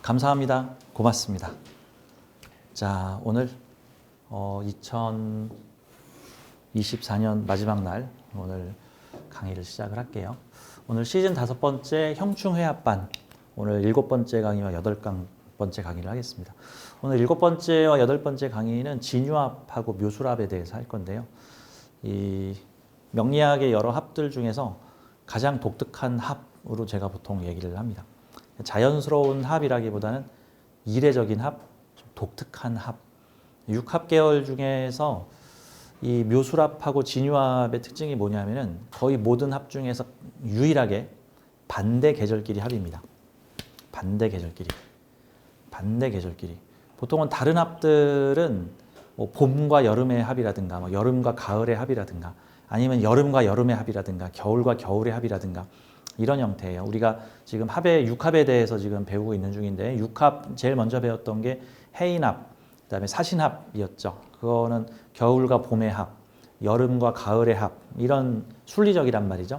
감사합니다. 고맙습니다. 자, 오늘 2024년 마지막 날 오늘 강의를 시작을 할게요. 오늘 시즌 5번째 형충회합반, 오늘 7번째 강의와 8번째 강의를 하겠습니다. 오늘 7번째와 8번째 강의는 진유합하고 묘술합에 대해서 할 건데요. 이 명리학의 여러 합들 중에서 가장 독특한 합으로 제가 보통 얘기를 합니다. 자연스러운 합이라기보다는 이례적인 합, 좀 독특한 합. 6합 계열 중에서 이 묘술합하고 진유합의 특징이 뭐냐면은 거의 모든 합 중에서 유일하게 반대 계절끼리 합입니다. 반대 계절끼리. 보통은 다른 합들은 뭐 봄과 여름의 합이라든가, 뭐 여름과 가을의 합이라든가, 아니면 여름과 여름의 합이라든가, 겨울과 겨울의 합이라든가, 이런 형태예요. 우리가 지금 6합에 대해서 지금 배우고 있는 중인데 6합 제일 먼저 배웠던 게 해인합, 그다음에 사신합이었죠. 그거는 겨울과 봄의 합, 여름과 가을의 합, 이런 순리적이란 말이죠.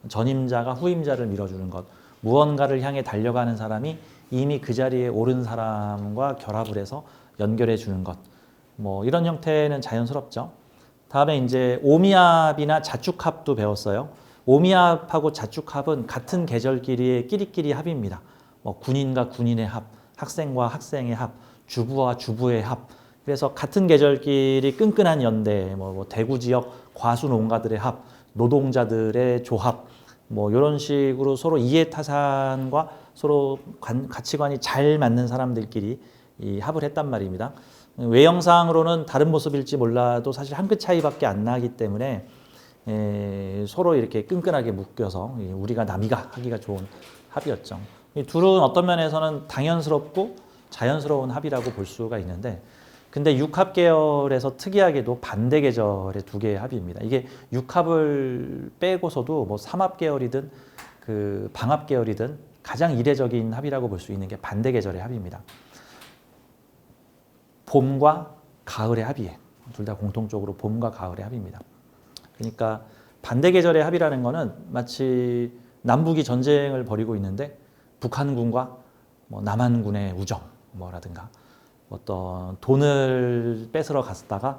전임자가 후임자를 밀어주는 것, 무언가를 향해 달려가는 사람이 이미 그 자리에 오른 사람과 결합을 해서 연결해 주는 것, 뭐 이런 형태는 자연스럽죠. 다음에 이제 오미합이나 자축합도 배웠어요. 오미합하고 자축합은 같은 계절끼리의 끼리끼리 합입니다. 뭐 군인과 군인의 합, 학생과 학생의 합, 주부와 주부의 합. 그래서 같은 계절끼리 끈끈한 연대, 뭐 대구 지역 과수 농가들의 합, 노동자들의 조합, 뭐 이런 식으로 서로 이해타산과 서로 가치관이 잘 맞는 사람들끼리 이 합을 했단 말입니다. 외형상으로는 다른 모습일지 몰라도 사실 한 끗 차이밖에 안 나기 때문에 서로 이렇게 끈끈하게 묶여서 우리가 남이가 하기가 좋은 합이었죠. 이 둘은 어떤 면에서는 당연스럽고 자연스러운 합이라고 볼 수가 있는데, 근데 6합 계열에서 특이하게도 반대 계절의 두 개의 합입니다. 이게 6합을 빼고서도 뭐 3합 계열이든 그 방합 계열이든 가장 이례적인 합이라고 볼 수 있는 게 반대 계절의 합입니다. 봄과 가을의 합이에요. 둘 다 공통적으로 봄과 가을의 합입니다. 그러니까 반대 계절의 합이라는 거는 마치 남북이 전쟁을 벌이고 있는데 북한군과 뭐 남한군의 우정 뭐라든가 어떤 돈을 뺏으러 갔다가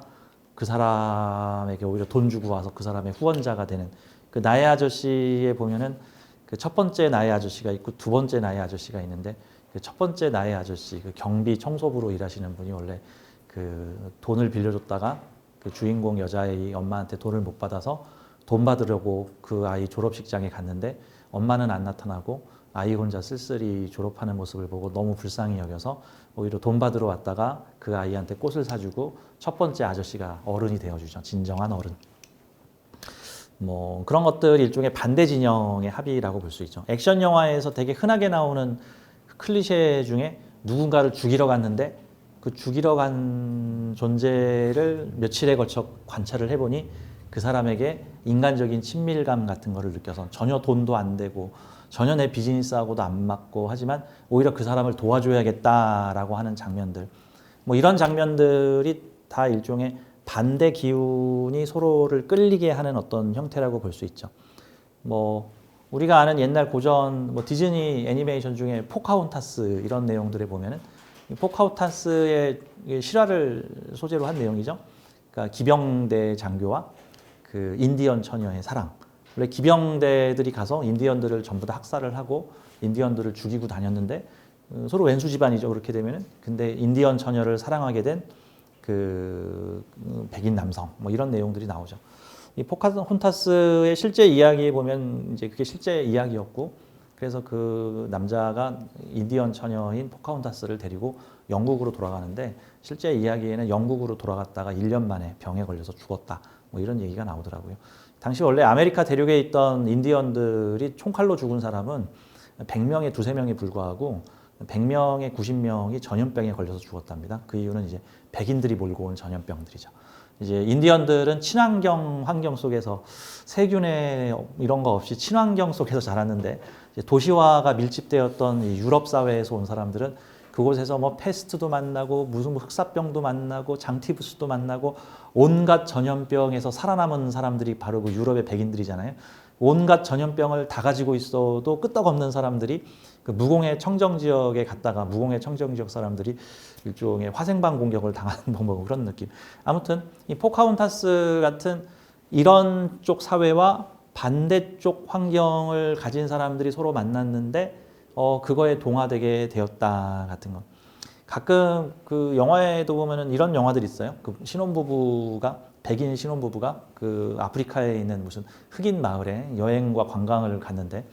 그 사람에게 오히려 돈 주고 와서 그 사람의 후원자가 되는, 그 나의 아저씨에 보면은 그 첫 번째 나의 아저씨가 있고 두 번째 나의 아저씨가 있는데, 그 첫 번째 나의 아저씨, 그 경비 청소부로 일하시는 분이 원래 그 돈을 빌려줬다가 그 주인공 여자의 엄마한테 돈을 못 받아서 돈 받으려고 그 아이 졸업식장에 갔는데 엄마는 안 나타나고 아이 혼자 쓸쓸히 졸업하는 모습을 보고 너무 불쌍히 여겨서 오히려 돈 받으러 왔다가 그 아이한테 꽃을 사주고 첫 번째 아저씨가 어른이 되어주죠. 진정한 어른. 뭐 그런 것들 일종의 반대 진영의 합의라고 볼 수 있죠. 액션 영화에서 되게 흔하게 나오는 클리셰 중에 누군가를 죽이러 갔는데 그 죽이러 간 존재를 며칠에 걸쳐 관찰을 해보니 그 사람에게 인간적인 친밀감 같은 거를 느껴서 전혀 돈도 안 되고 전혀 내 비즈니스하고도 안 맞고 하지만 오히려 그 사람을 도와줘야겠다라고 하는 장면들, 뭐 이런 장면들이 다 일종의 반대 기운이 서로를 끌리게 하는 어떤 형태라고 볼 수 있죠. 뭐 우리가 아는 옛날 고전 뭐 디즈니 애니메이션 중에 포카혼타스 이런 내용들에 보면은 포카혼타스의 실화를 소재로 한 내용이죠. 그러니까 기병대 장교와 그 인디언 처녀의 사랑. 원래 기병대들이 가서 인디언들을 전부 다 학살을 하고 인디언들을 죽이고 다녔는데 서로 왼수 집안이죠. 그렇게 되면은. 근데 인디언 처녀를 사랑하게 된 그 백인 남성, 뭐 이런 내용들이 나오죠. 이 포카혼타스의 실제 이야기에 보면 이제 그게 실제 이야기였고, 그래서 그 남자가 인디언 처녀인 포카혼타스를 데리고 영국으로 돌아가는데 실제 이야기에는 영국으로 돌아갔다가 1년 만에 병에 걸려서 죽었다. 뭐 이런 얘기가 나오더라고요. 당시 원래 아메리카 대륙에 있던 인디언들이 총칼로 죽은 사람은 100명에 2~3명에 불과하고 100명에 90명이 전염병에 걸려서 죽었답니다. 그 이유는 이제 백인들이 몰고 온 전염병들이죠. 이제 인디언들은 친환경 환경 속에서 세균에 이런 거 없이 친환경 속에서 자랐는데, 이제 도시화가 밀집되었던 이 유럽 사회에서 온 사람들은 그곳에서 뭐 패스트도 만나고 무슨 흑사병도 만나고 장티푸스도 만나고 온갖 전염병에서 살아남은 사람들이 바로 그 유럽의 백인들이잖아요. 온갖 전염병을 다 가지고 있어도 끄떡없는 사람들이 그 무공해 청정 지역에 갔다가 무공해 청정 지역 사람들이 일종의 화생방 공격을 당하는 뭐 그런 느낌. 아무튼 이 포카혼타스 같은 이런 쪽 사회와 반대쪽 환경을 가진 사람들이 서로 만났는데 그거에 동화되게 되었다 같은 거. 가끔 그 영화에도 보면은 이런 영화들이 있어요. 그 신혼부부가 백인 신혼부부가 그 아프리카에 있는 무슨 흑인 마을에 여행과 관광을 갔는데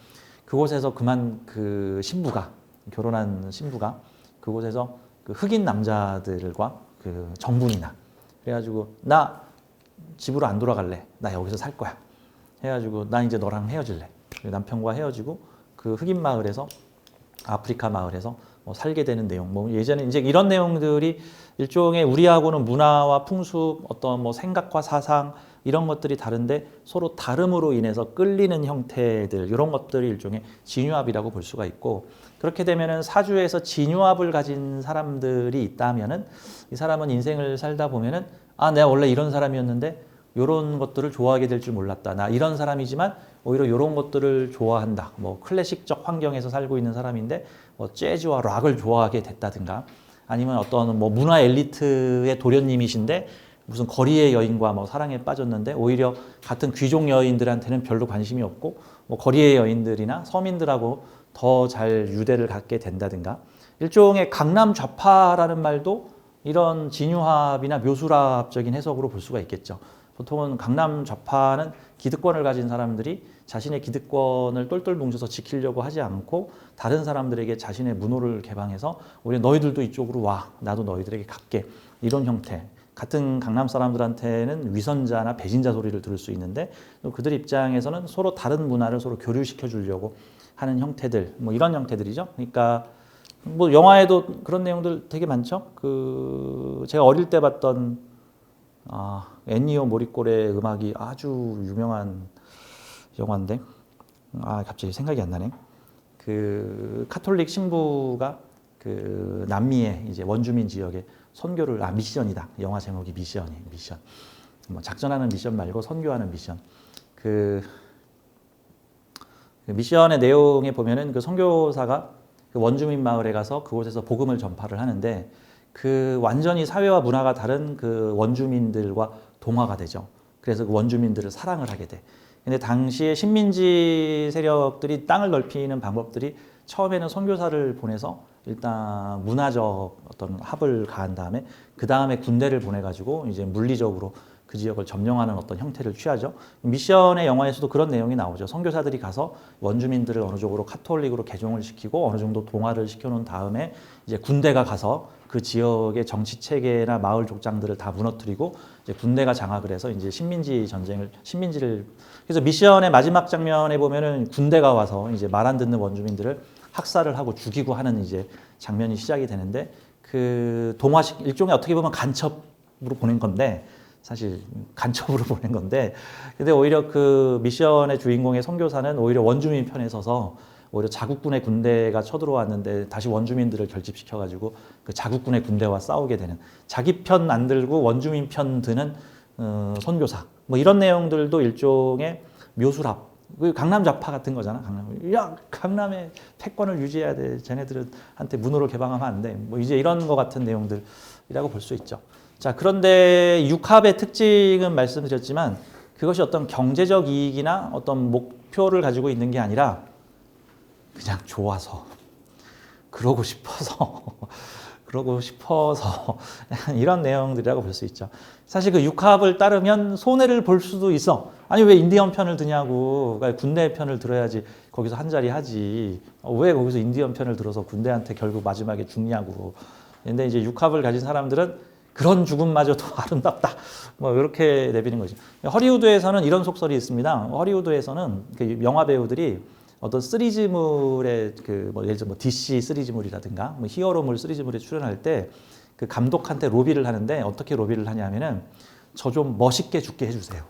그곳에서 그 신부가 결혼한 신부가 그곳에서 그 흑인 남자들과 그 정분이나 그래가지고 나 집으로 안 돌아갈래. 나 여기서 살 거야. 해가지고 나 이제 너랑 헤어질래. 남편과 헤어지고 그 흑인 마을에서 아프리카 마을에서 살게 되는 내용. 뭐 예전에 이제 이런 내용들이 일종의 우리하고는 문화와 풍습, 어떤 뭐 생각과 사상 이런 것들이 다른데 서로 다름으로 인해서 끌리는 형태들 이런 것들이 일종의 진유합이라고 볼 수가 있고 그렇게 되면은 사주에서 진유합을 가진 사람들이 있다면은 이 사람은 인생을 살다 보면은 아 내가 원래 이런 사람이었는데 이런 것들을 좋아하게 될 줄 몰랐다. 나 이런 사람이지만 오히려 이런 것들을 좋아한다. 뭐 클래식적 환경에서 살고 있는 사람인데 뭐 재즈와 락을 좋아하게 됐다든가 아니면 어떤 뭐 문화 엘리트의 도련님이신데 무슨 거리의 여인과 뭐 사랑에 빠졌는데 오히려 같은 귀족 여인들한테는 별로 관심이 없고 뭐 거리의 여인들이나 서민들하고 더 잘 유대를 갖게 된다든가 일종의 강남 좌파라는 말도 이런 진유합이나 묘술합적인 해석으로 볼 수가 있겠죠. 보통은 강남 좌파는 기득권을 가진 사람들이 자신의 기득권을 똘똘 뭉쳐서 지키려고 하지 않고 다른 사람들에게 자신의 문호를 개방해서 오히려 너희들도 이쪽으로 와 나도 너희들에게 갈게 이런 형태 같은 강남 사람들한테는 위선자나 배신자 소리를 들을 수 있는데 그들 입장에서는 서로 다른 문화를 서로 교류시켜 주려고 하는 형태들 뭐 이런 형태들이죠. 그러니까 뭐 영화에도 그런 내용들 되게 많죠. 그 제가 어릴 때 봤던 엔니오 모리꼬레 음악이 아주 유명한 영화인데 갑자기 생각이 안 나네. 그 카톨릭 신부가 그 남미의 이제 원주민 지역에 선교를 미션이다. 영화 제목이 미션이에요. 미션. 뭐 작전하는 미션 말고 선교하는 미션. 그 미션의 내용에 보면은 그 선교사가 그 원주민 마을에 가서 그곳에서 복음을 전파를 하는데 그 완전히 사회와 문화가 다른 그 원주민들과 동화가 되죠. 그래서 그 원주민들을 사랑을 하게 돼. 근데 당시에 식민지 세력들이 땅을 넓히는 방법들이 처음에는 선교사를 보내서 일단 문화적 어떤 합을 가한 다음에 그 다음에 군대를 보내가지고 이제 물리적으로 그 지역을 점령하는 어떤 형태를 취하죠. 미션의 영화에서도 그런 내용이 나오죠. 선교사들이 가서 원주민들을 어느 정도 카톨릭으로 개종을 시키고 어느 정도 동화를 시켜놓은 다음에 이제 군대가 가서 그 지역의 정치 체계나 마을 족장들을 다 무너뜨리고 이제 군대가 장악을 해서 이제 식민지를 그래서 미션의 마지막 장면에 보면은 군대가 와서 이제 말 안 듣는 원주민들을 학살을 하고 죽이고 하는 이제 장면이 시작이 되는데 그 동화식 일종의 어떻게 보면 간첩으로 보낸 건데 사실 간첩으로 보낸 건데 근데 오히려 그 미션의 주인공의 선교사는 오히려 원주민 편에 서서 오히려 자국군의 군대가 쳐들어왔는데 다시 원주민들을 결집시켜가지고 그 자국군의 군대와 싸우게 되는 자기 편 안 들고 원주민 편 드는 선교사 뭐 이런 내용들도 일종의 묘술합 그 강남 좌파 같은 거잖아. 강남의 패권을 유지해야 돼. 쟤네들한테 문호를 개방하면 안 돼. 뭐 이제 이런 거 같은 내용들이라고 볼 수 있죠. 자, 그런데 육합의 특징은 말씀드렸지만 그것이 어떤 경제적 이익이나 어떤 목표를 가지고 있는 게 아니라 그냥 좋아서 그러고 싶어서 이런 내용들이라고 볼 수 있죠. 사실 그 육합을 따르면 손해를 볼 수도 있어. 아니 왜 인디언 편을 드냐고. 그러니까 군대 편을 들어야지 거기서 한 자리 하지. 왜 거기서 인디언 편을 들어서 군대한테 결국 마지막에 죽냐고. 근데 이제 육합을 가진 사람들은 그런 죽음마저도 아름답다. 뭐 이렇게 내비는 거죠. 허리우드에서는 이런 속설이 있습니다. 허리우드에서는 그 영화 배우들이 어떤 시리즈물의 뭐 예를 들어 뭐 DC 시리즈물이라든가 뭐 히어로물 시리즈물에 출연할 때 그 감독한테 로비를 하는데 어떻게 로비를 하냐면은 저 좀 멋있게 죽게 해주세요.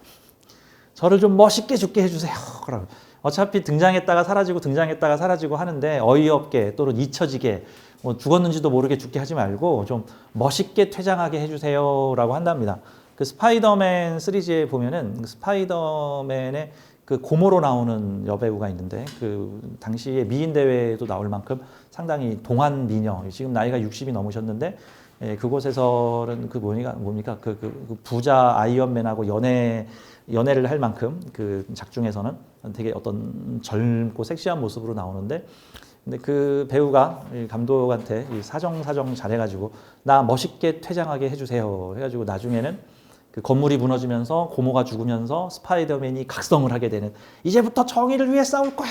저를 좀 멋있게 죽게 해주세요. 그럼 어차피 등장했다가 사라지고 하는데 어이없게 또는 잊혀지게 뭐 죽었는지도 모르게 죽게 하지 말고 좀 멋있게 퇴장하게 해주세요라고 한답니다. 그 스파이더맨 시리즈에 보면은 스파이더맨의 그 고모로 나오는 여배우가 있는데 그 당시에 미인 대회에도 나올 만큼 상당히 동안 미녀, 지금 나이가 60이 넘으셨는데 그곳에서는 그 뭡니까 그 부자 아이언맨하고 연애를 할 만큼 그 작중에서는 되게 어떤 젊고 섹시한 모습으로 나오는데, 근데 그 배우가 감독한테 사정 잘해가지고 나 멋있게 퇴장하게 해주세요 해가지고 나중에는 그 건물이 무너지면서 고모가 죽으면서 스파이더맨이 각성을 하게 되는, 이제부터 정의를 위해 싸울 거야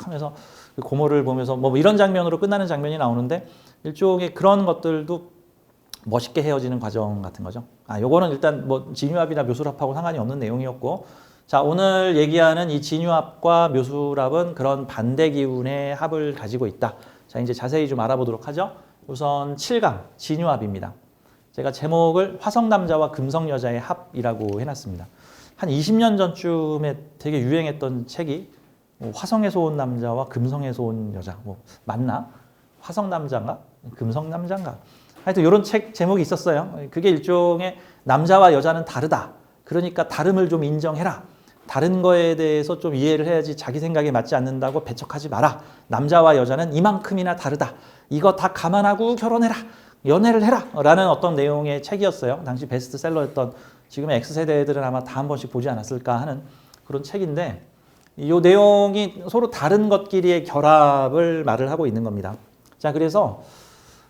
하면서 그 고모를 보면서 뭐 이런 장면으로 끝나는 장면이 나오는데, 일종의 그런 것들도 멋있게 헤어지는 과정 같은 거죠. 요거는 일단 뭐 진유합이나 묘수랍하고 상관이 없는 내용이었고, 자, 오늘 얘기하는 이 진유합과 묘수랍은 그런 반대 기운의 합을 가지고 있다. 자, 이제 자세히 좀 알아보도록 하죠. 우선 7강 진유합입니다. 제가 제목을 화성남자와 금성여자의 합이라고 해놨습니다. 한 20년 전쯤에 되게 유행했던 책이 화성에서 온 남자와 금성에서 온 여자, 뭐 맞나? 화성남자인가? 금성남자인가? 하여튼 이런 책 제목이 있었어요. 그게 일종의 남자와 여자는 다르다. 그러니까 다름을 좀 인정해라. 다른 거에 대해서 좀 이해를 해야지 자기 생각에 맞지 않는다고 배척하지 마라. 남자와 여자는 이만큼이나 다르다. 이거 다 감안하고 결혼해라. 연애를 해라. 라는 어떤 내용의 책이었어요. 당시 베스트셀러였던, 지금의 X세대들은 아마 다 한 번씩 보지 않았을까 하는 그런 책인데, 이 내용이 서로 다른 것끼리의 결합을 말을 하고 있는 겁니다. 자, 그래서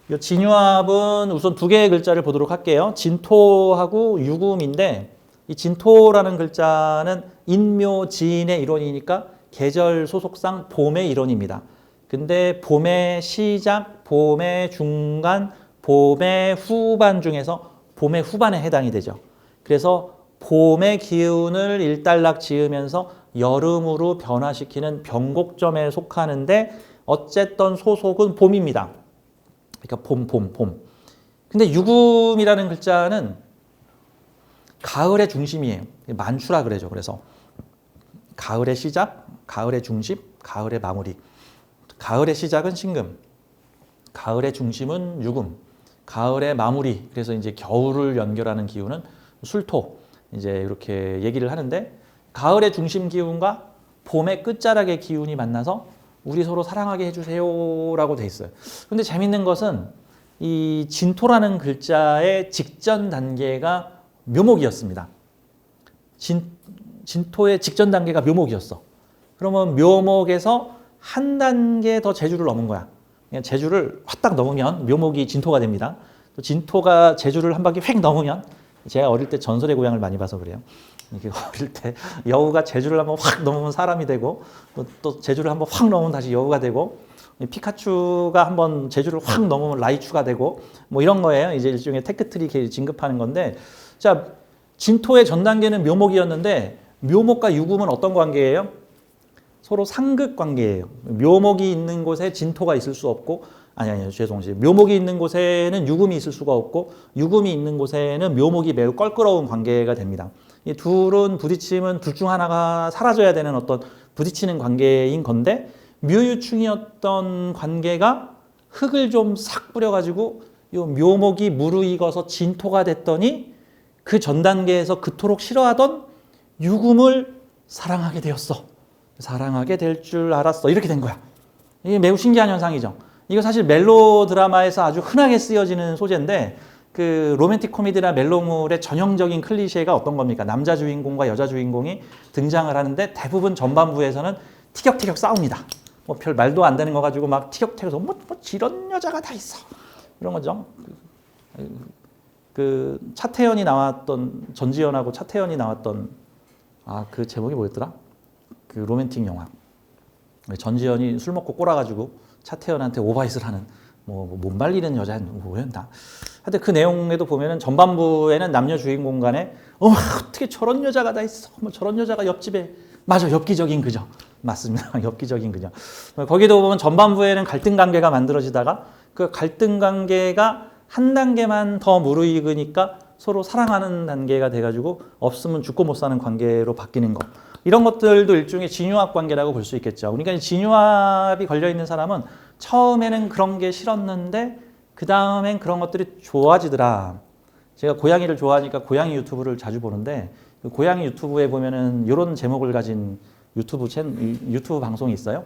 이 진유합은 우선 두 개의 글자를 보도록 할게요. 진토하고 유금인데, 이 진토라는 글자는 인묘지인의 일원이니까 계절 소속상 봄의 일원입니다. 근데 봄의 시작, 봄의 중간, 봄의 후반 중에서 봄의 후반에 해당이 되죠. 그래서 봄의 기운을 일단락 지으면서 여름으로 변화시키는 변곡점에 속하는데, 어쨌든 소속은 봄입니다. 그러니까 봄. 근데 유금이라는 글자는 가을의 중심이에요. 만추라 그러죠. 그래서 가을의 시작, 가을의 중심, 가을의 마무리. 가을의 시작은 신금, 가을의 중심은 유금, 가을의 마무리. 그래서 이제 겨울을 연결하는 기운은 술토. 이제 이렇게 얘기를 하는데, 가을의 중심 기운과 봄의 끝자락의 기운이 만나서 우리 서로 사랑하게 해주세요라고 돼 있어요. 근데 재밌는 것은 이 진토라는 글자의 직전 단계가 묘목이었습니다. 진토의 직전 단계가 묘목이었어. 그러면 묘목에서 한 단계 더 제주를 넘은 거야. 그냥 제주를 확딱 넘으면 묘목이 진토가 됩니다. 또 진토가 제주를 한 바퀴 휙 넘으면, 제가 어릴 때 전설의 고향을 많이 봐서 그래요. 어릴 때 여우가 제주를 한번 확 넘으면 사람이 되고, 또 제주를 한번 확 넘으면 다시 여우가 되고, 피카츄가 한번 제주를 확 넘으면 라이츄가 되고, 뭐 이런 거예요. 이제 일종의 테크트리 진급하는 건데, 자, 진토의 전 단계는 묘목이었는데, 묘목과 유금은 어떤 관계예요? 서로 상극 관계예요. 묘목이 있는 곳에 진토가 있을 수 없고, 죄송해요. 묘목이 있는 곳에는 유금이 있을 수가 없고, 유금이 있는 곳에는 묘목이 매우 껄끄러운 관계가 됩니다. 이 둘은 부딪히면 둘 중 하나가 사라져야 되는 어떤 부딪히는 관계인 건데, 묘유충이었던 관계가 흙을 좀 싹 뿌려가지고 이 묘목이 무르익어서 진토가 됐더니, 그 전 단계에서 그토록 싫어하던 유금을 사랑하게 되었어. 사랑하게 될 줄 알았어. 이렇게 된 거야. 이게 매우 신기한 현상이죠. 이거 사실 멜로 드라마에서 아주 흔하게 쓰여지는 소재인데, 그 로맨틱 코미디나 멜로물의 전형적인 클리셰가 어떤 겁니까? 남자 주인공과 여자 주인공이 등장을 하는데 대부분 전반부에서는 티격태격 싸웁니다. 뭐 별 말도 안 되는 거 가지고 막 티격태격, 뭐 이런 여자가 다 있어. 이런 거죠. 그 차태현이 나왔던, 전지현하고 차태현이 나왔던, 그 제목이 뭐였더라? 그 로맨틱 영화. 전지현이 술 먹고 꼬라가지고 차태현한테 오바잇을 하는, 못 말리는 여자, 뭐였나. 하여튼 그 내용에도 보면은 전반부에는 남녀 주인공 간에 어떻게 저런 여자가 다 있어. 뭐 저런 여자가 옆집에, 맞아, 엽기적인 그죠. 맞습니다. 엽기적인 그죠. 거기도 보면 전반부에는 갈등 관계가 만들어지다가 그 갈등 관계가 한 단계만 더 무르익으니까 서로 사랑하는 단계가 돼가지고 없으면 죽고 못 사는 관계로 바뀌는 거. 이런 것들도 일종의 진유압 관계라고 볼 수 있겠죠. 그러니까 이 진유압이 걸려있는 사람은 처음에는 그런 게 싫었는데 그 다음엔 그런 것들이 좋아지더라. 제가 고양이를 좋아하니까 고양이 유튜브를 자주 보는데 그 고양이 유튜브에 보면은 이런 제목을 가진 유튜브 방송이 있어요.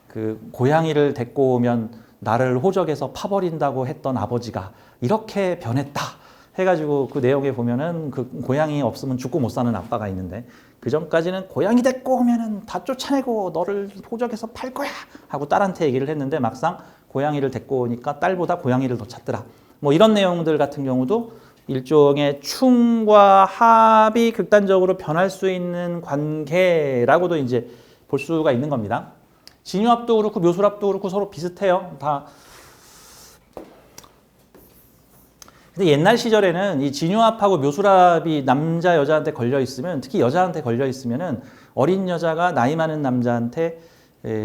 그 고양이를 데리고 오면 나를 호적에서 파버린다고 했던 아버지가 이렇게 변했다 해가지고 그 내용에 보면은 그 고양이 없으면 죽고 못 사는 아빠가 있는데 그 전까지는 고양이 데리고 오면은 다 쫓아내고 너를 호적에서 팔 거야 하고 딸한테 얘기를 했는데 막상 고양이를 데리고 오니까 딸보다 고양이를 더 찾더라. 뭐 이런 내용들 같은 경우도 일종의 충과 합이 극단적으로 변할 수 있는 관계라고도 이제 볼 수가 있는 겁니다. 진유합도 그렇고 묘술합도 그렇고 서로 비슷해요. 다. 근데 옛날 시절에는 이 진유합하고 묘술합이 남자 여자한테 걸려 있으면 특히 여자한테 걸려 있으면은 어린 여자가 나이 많은 남자한테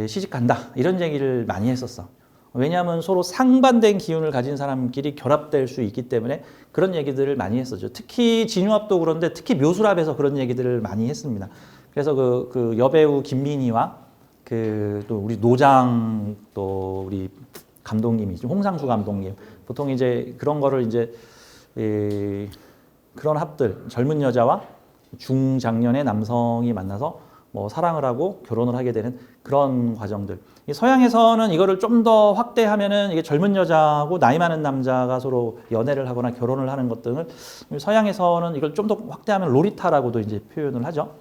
시집 간다 이런 얘기를 많이 했었어. 왜냐하면 서로 상반된 기운을 가진 사람끼리 결합될 수 있기 때문에 그런 얘기들을 많이 했었죠. 특히 진유합도 그런데 특히 묘술합에서 그런 얘기들을 많이 했습니다. 그래서 그 여배우 김민희와 그 또 우리 노장 또 우리 감독님이죠. 홍상수 감독님. 보통 이제 그런 거를 이제 그런 합들 젊은 여자와 중장년의 남성이 만나서 뭐 사랑을 하고 결혼을 하게 되는 그런 과정들. 서양에서는 이거를 좀 더 확대하면은 이게 젊은 여자하고 나이 많은 남자가 서로 연애를 하거나 결혼을 하는 것 등을 서양에서는 이걸 좀 더 확대하면 로리타라고도 이제 표현을 하죠.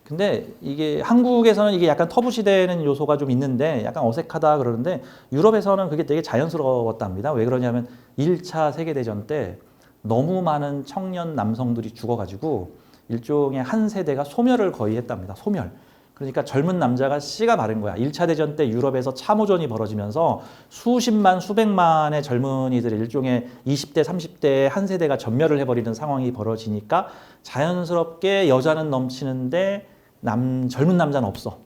근데 이게 한국에서는 이게 약간 터부시되는 요소가 좀 있는데 약간 어색하다 그러는데 유럽에서는 그게 되게 자연스러웠답니다. 왜 그러냐면 1차 세계대전 때 너무 많은 청년 남성들이 죽어가지고 일종의 한 세대가 소멸을 거의 했답니다. 소멸. 그러니까 젊은 남자가 씨가 마른 거야. 1차 대전 때 유럽에서 참호전이 벌어지면서 수십만, 수백만의 젊은이들의 일종의 20대, 30대의 한 세대가 전멸을 해버리는 상황이 벌어지니까 자연스럽게 여자는 넘치는데 젊은 남자는 없어.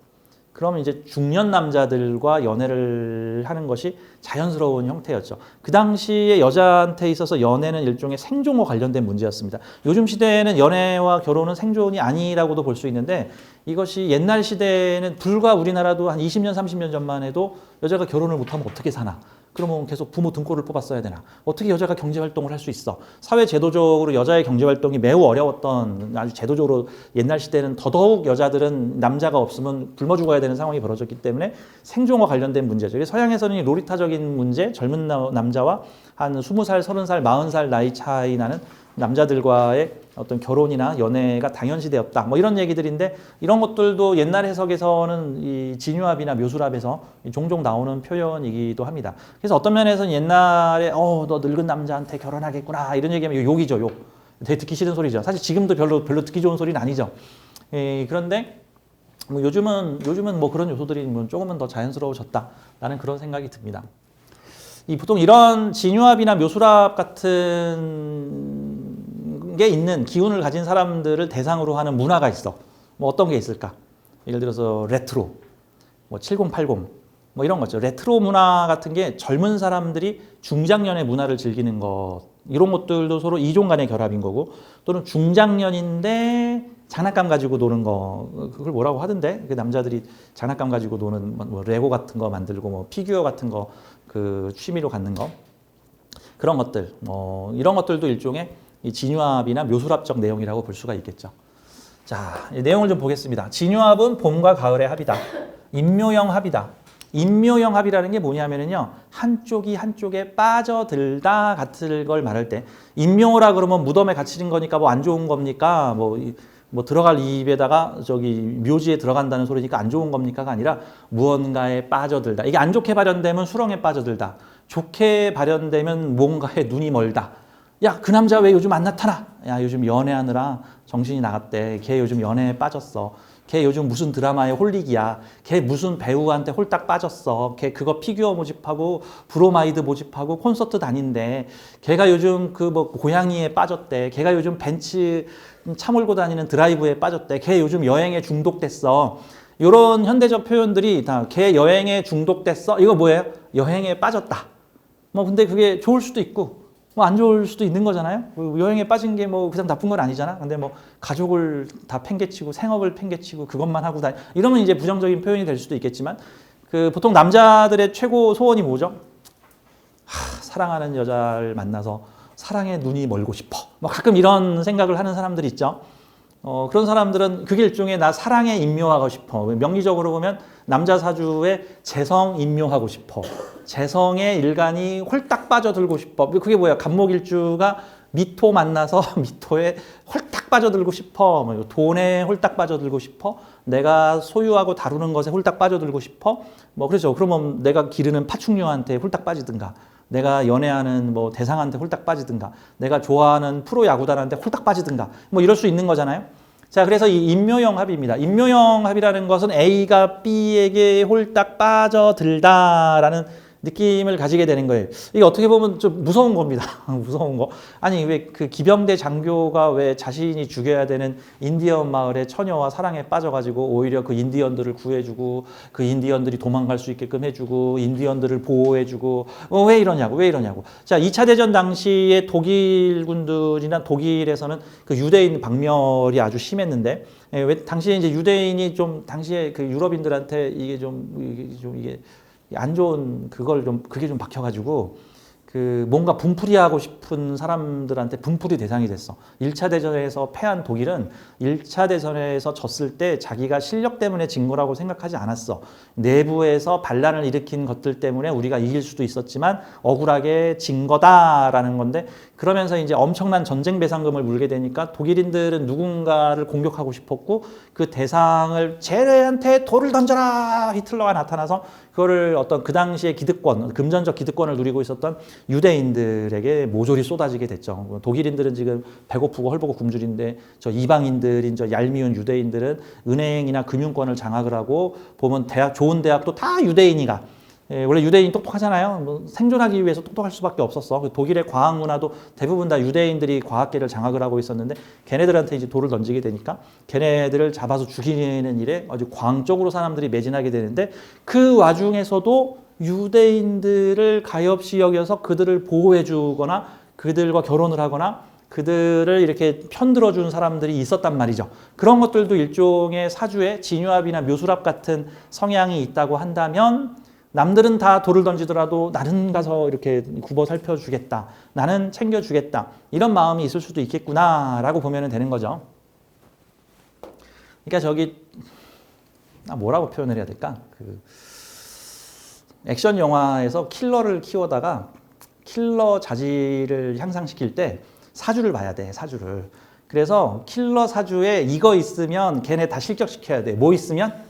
그러면 이제 중년 남자들과 연애를 하는 것이 자연스러운 형태였죠. 그 당시에 여자한테 있어서 연애는 일종의 생존과 관련된 문제였습니다. 요즘 시대에는 연애와 결혼은 생존이 아니라고도 볼 수 있는데 이것이 옛날 시대에는 불과 우리나라도 한 20년, 30년 전만 해도 여자가 결혼을 못하면 어떻게 사나? 그러면 계속 부모 등골을 뽑았어야 되나? 어떻게 여자가 경제활동을 할 수 있어? 사회 제도적으로 여자의 경제활동이 매우 어려웠던 아주 제도적으로 옛날 시대는 더더욱 여자들은 남자가 없으면 굶어 죽어야 되는 상황이 벌어졌기 때문에 생존과 관련된 문제죠. 서양에서는 이 로리타적인 문제, 젊은 남자와 한 20살, 30살, 40살 나이 차이 나는 남자들과의 어떤 결혼이나 연애가 당연시되었다. 뭐 이런 얘기들인데 이런 것들도 옛날 해석에서는 이 진유합이나 묘술합에서 종종 나오는 표현이기도 합니다. 그래서 어떤 면에서는 옛날에 너 늙은 남자한테 결혼하겠구나 이런 얘기하면 욕이죠, 욕. 되게 듣기 싫은 소리죠. 사실 지금도 별로 듣기 좋은 소리는 아니죠. 그런데 뭐 요즘은 뭐 그런 요소들이 조금은 더 자연스러워졌다라는 그런 생각이 듭니다. 보통 이런 진유합이나 묘술합 같은 게 있는 기운을 가진 사람들을 대상으로 하는 문화가 있어. 뭐 어떤 게 있을까? 예를 들어서 레트로, 뭐 7080, 뭐 이런 거죠. 레트로 문화 같은 게 젊은 사람들이 중장년의 문화를 즐기는 것, 이런 것들도 서로 이종 간의 결합인 거고, 또는 중장년인데 장난감 가지고 노는 거, 그걸 뭐라고 하던데? 그 남자들이 장난감 가지고 노는 뭐 레고 같은 거 만들고, 뭐 피규어 같은 거 그 취미로 갖는 거, 그런 것들, 이런 것들도 일종의 이 진유합이나 묘술합적 내용이라고 볼 수가 있겠죠. 자, 내용을 좀 보겠습니다. 진유합은 봄과 가을의 합이다. 인묘형 합이다. 인묘형 합이라는 게 뭐냐면요, 한쪽이 한쪽에 빠져들다 같은 걸 말할 때, 인묘라 그러면 무덤에 갇히는 거니까 뭐 안 좋은 겁니까? 뭐 들어갈 입에다가 묘지에 들어간다는 소리니까 안 좋은 겁니까가 아니라 무언가에 빠져들다. 이게 안 좋게 발현되면 수렁에 빠져들다. 좋게 발현되면 뭔가에 눈이 멀다. 야, 그 남자 왜 요즘 안 나타나? 야, 요즘 연애하느라 정신이 나갔대. 걔 요즘 연애에 빠졌어. 걔 요즘 무슨 드라마에 홀릭이야. 걔 무슨 배우한테 홀딱 빠졌어. 걔 그거 피규어 모집하고 브로마이드 모집하고 콘서트 다닌대. 걔가 요즘 그 뭐 고양이에 빠졌대. 걔가 요즘 벤츠 차 몰고 다니는 드라이브에 빠졌대. 걔 요즘 여행에 중독됐어. 이런 현대적 표현들이 다 걔 여행에 중독됐어. 이거 뭐예요? 여행에 빠졌다. 뭐 근데 그게 좋을 수도 있고 뭐 안 좋을 수도 있는 거잖아요. 여행에 빠진 게 뭐 그냥 나쁜 건 아니잖아. 근데 뭐 가족을 다 팽개치고 생업을 팽개치고 그것만 하고 다니 이러면 이제 부정적인 표현이 될 수도 있겠지만 그 보통 남자들의 최고 소원이 뭐죠? 사랑하는 여자를 만나서 사랑에 눈이 멀고 싶어. 뭐 가끔 이런 생각을 하는 사람들이 있죠. 그런 사람들은 그게 일종의 나 사랑에 임묘하고 싶어. 명리적으로 보면 남자 사주에 재성 임묘하고 싶어. 재성에 일간이 홀딱 빠져들고 싶어. 그게 뭐야? 간목일주가 미토 만나서 미토에 홀딱 빠져들고 싶어. 뭐 돈에 홀딱 빠져들고 싶어. 내가 소유하고 다루는 것에 홀딱 빠져들고 싶어. 뭐 그렇죠. 그러면 내가 기르는 파충류한테 홀딱 빠지든가. 내가 연애하는 뭐 대상한테 홀딱 빠지든가, 내가 좋아하는 프로 야구단한테 홀딱 빠지든가, 뭐 이럴 수 있는 거잖아요. 자, 그래서 이 임묘형 합입니다. 임묘형 합이라는 것은 A가 B에게 홀딱 빠져들다라는 느낌을 가지게 되는 거예요. 이게 어떻게 보면 좀 무서운 겁니다. 무서운 거. 아니, 왜 그 기병대 장교가 왜 자신이 죽여야 되는 인디언 마을의 처녀와 사랑에 빠져가지고 오히려 그 인디언들을 구해주고 그 인디언들이 도망갈 수 있게끔 해주고 인디언들을 보호해주고 왜 이러냐고, 왜 이러냐고. 자, 2차 대전 당시에 독일군들이나 독일에서는 그 유대인 박멸이 아주 심했는데 왜 당시에 이제 유대인이 좀 당시에 그 유럽인들한테 이게 안 좋은 그게 좀 박혀가지고 그 뭔가 분풀이하고 싶은 사람들한테 분풀이 대상이 됐어. 1차 대전에서 패한 독일은 1차 대전에서 졌을 때 자기가 실력 때문에 진 거라고 생각하지 않았어. 내부에서 반란을 일으킨 것들 때문에 우리가 이길 수도 있었지만 억울하게 진 거다라는 건데 그러면서 이제 엄청난 전쟁 배상금을 물게 되니까 독일인들은 누군가를 공격하고 싶었고 그 대상을 쟤네한테 돌을 던져라 히틀러가 나타나서 그거를 어떤 그 당시의 기득권, 금전적 기득권을 누리고 있었던 유대인들에게 모조리 쏟아지게 됐죠. 독일인들은 지금 배고프고 헐벗고 굶주린데 저 이방인들인 저 얄미운 유대인들은 은행이나 금융권을 장악을 하고 보면 좋은 대학도 다 유대인이가 원래 유대인이 똑똑하잖아요. 뭐 생존하기 위해서 똑똑할 수밖에 없었어. 독일의 과학 문화도 대부분 다 유대인들이 과학계를 장악을 하고 있었는데 걔네들한테 이제 돌을 던지게 되니까 걔네들을 잡아서 죽이는 일에 아주 광적으로 사람들이 매진하게 되는데 그 와중에서도 유대인들을 가엾이 여겨서 그들을 보호해 주거나 그들과 결혼을 하거나 그들을 이렇게 편들어 준 사람들이 있었단 말이죠. 그런 것들도 일종의 사주에 진유합이나 묘술합 같은 성향이 있다고 한다면 남들은 다 돌을 던지더라도 나는 가서 이렇게 굽어 살펴주겠다. 나는 챙겨주겠다. 이런 마음이 있을 수도 있겠구나라고 보면 되는 거죠. 그러니까 뭐라고 표현을 해야 될까? 액션 영화에서 킬러를 키워다가 킬러 자질을 향상시킬 때 사주를 봐야 돼, 사주를. 그래서 킬러 사주에 이거 있으면 걔네 다 실격시켜야 돼. 뭐 있으면?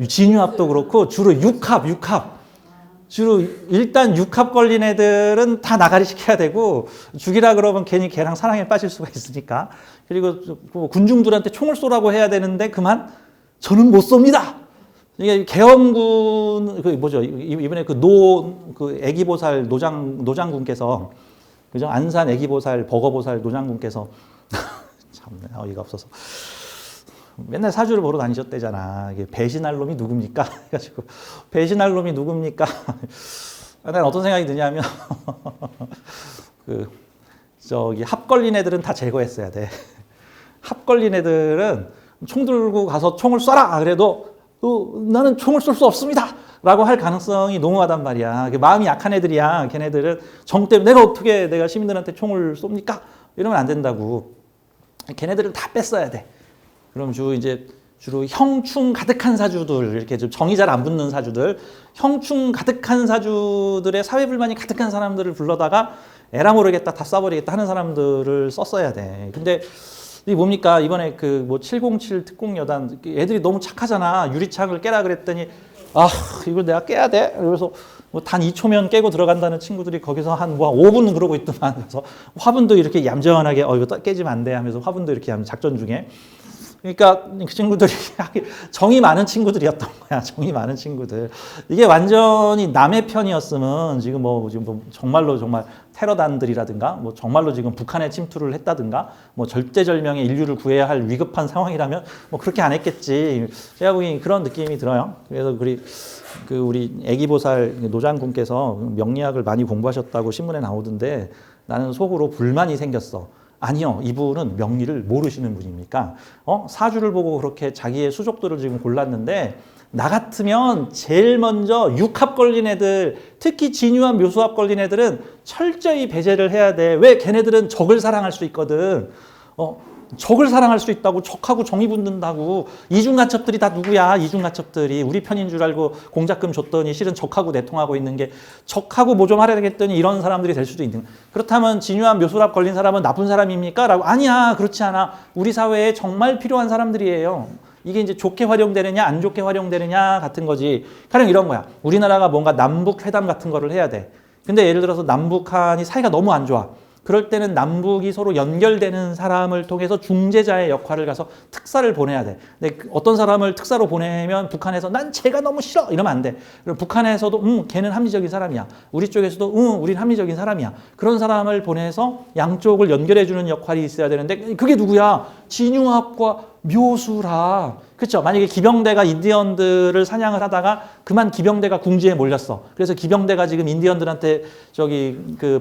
진유합도 그렇고 주로 육합. 주로 일단 육합 걸린 애들은 다 나가리 시켜야 되고 죽이라 그러면 괜히 걔랑 사랑에 빠질 수가 있으니까. 그리고 군중들한테 총을 쏘라고 해야 되는데 그만 저는 못 쏩니다. 이게 계엄군 이번에 그 애기보살 노장군께서 그죠? 안산 애기보살 버거보살 노장군께서 참네 어이가 없어서 맨날 사주를 보러 다니셨대잖아. 이게 배신할 놈이 누굽니까? 해가지고 배신할 놈이 누굽니까? 난 어떤 생각이 드냐면 합 걸린 애들은 다 제거했어야 돼. 합 걸린 애들은 총 들고 가서 총을 쏴라. 그래도 나는 총을 쏠 수 없습니다. 라고 할 가능성이 농후하단 말이야. 마음이 약한 애들이야. 걔네들은 정 때문에 내가 시민들한테 총을 쏩니까? 이러면 안 된다고. 걔네들은 다 뺐어야 돼. 그럼 주로 형충 가득한 사주들, 이렇게 좀 정이 잘 안 붙는 사주들, 형충 가득한 사주들의 사회불만이 가득한 사람들을 불러다가 에라 모르겠다, 다 쏴버리겠다 하는 사람들을 썼어야 돼. 근데 이 뭡니까? 이번에 707 특공여단 애들이 너무 착하잖아. 유리창을 깨라 그랬더니 이걸 내가 깨야 돼? 그래서 단 2초면 깨고 들어간다는 친구들이 거기서 한 5분 그러고 있더만. 그래서 화분도 이렇게 얌전하게 이거 깨지면 안 돼 하면서 화분도 이렇게 작전 중에 그러니까 그 친구들이 정이 많은 친구들이었던 거야. 정이 많은 친구들. 이게 완전히 남의 편이었으면 지금 뭐 정말로 정말 테러단들이라든가 뭐 정말로 지금 북한에 침투를 했다든가 뭐 절대절명의 인류를 구해야 할 위급한 상황이라면 뭐 그렇게 안 했겠지. 제가 보기엔 그런 느낌이 들어요. 그래서 우리 애기보살 노장군께서 명리학을 많이 공부하셨다고 신문에 나오던데 나는 속으로 불만이 생겼어. 아니요, 이분은 명리를 모르시는 분입니까? 사주를 보고 그렇게 자기의 수족들을 지금 골랐는데 나 같으면 제일 먼저 육합 걸린 애들, 특히 진유합 묘수합 걸린 애들은 철저히 배제를 해야 돼. 왜? 걔네들은 적을 사랑할 수 있거든. 적을 사랑할 수 있다고 적하고 정이 붙는다고. 이중간첩들이 다 누구야? 이중간첩들이 우리 편인 줄 알고 공작금 줬더니 실은 적하고 내통하고 있는 게 적하고 뭐 좀 하려 했더니 이런 사람들이 될 수도 있는. 그렇다면 진유합 묘수합 걸린 사람은 나쁜 사람입니까? 라고. 아니야, 그렇지 않아. 우리 사회에 정말 필요한 사람들이에요. 이게 이제 좋게 활용되느냐 안 좋게 활용되느냐 같은 거지. 가령 이런 거야. 우리나라가 뭔가 남북 회담 같은 거를 해야 돼. 근데 예를 들어서 남북한이 사이가 너무 안 좋아. 그럴 때는 남북이 서로 연결되는 사람을 통해서 중재자의 역할을 가서 특사를 보내야 돼. 근데 어떤 사람을 특사로 보내면 북한에서 난 쟤가 너무 싫어 이러면 안 돼. 그럼 북한에서도 걔는 합리적인 사람이야. 우리 쪽에서도 우린 합리적인 사람이야. 그런 사람을 보내서 양쪽을 연결해주는 역할이 있어야 되는데 그게 누구야? 진유합과 묘수라. 그렇죠. 만약에 기병대가 인디언들을 사냥을 하다가 그만 기병대가 궁지에 몰렸어. 그래서 기병대가 지금 인디언들한테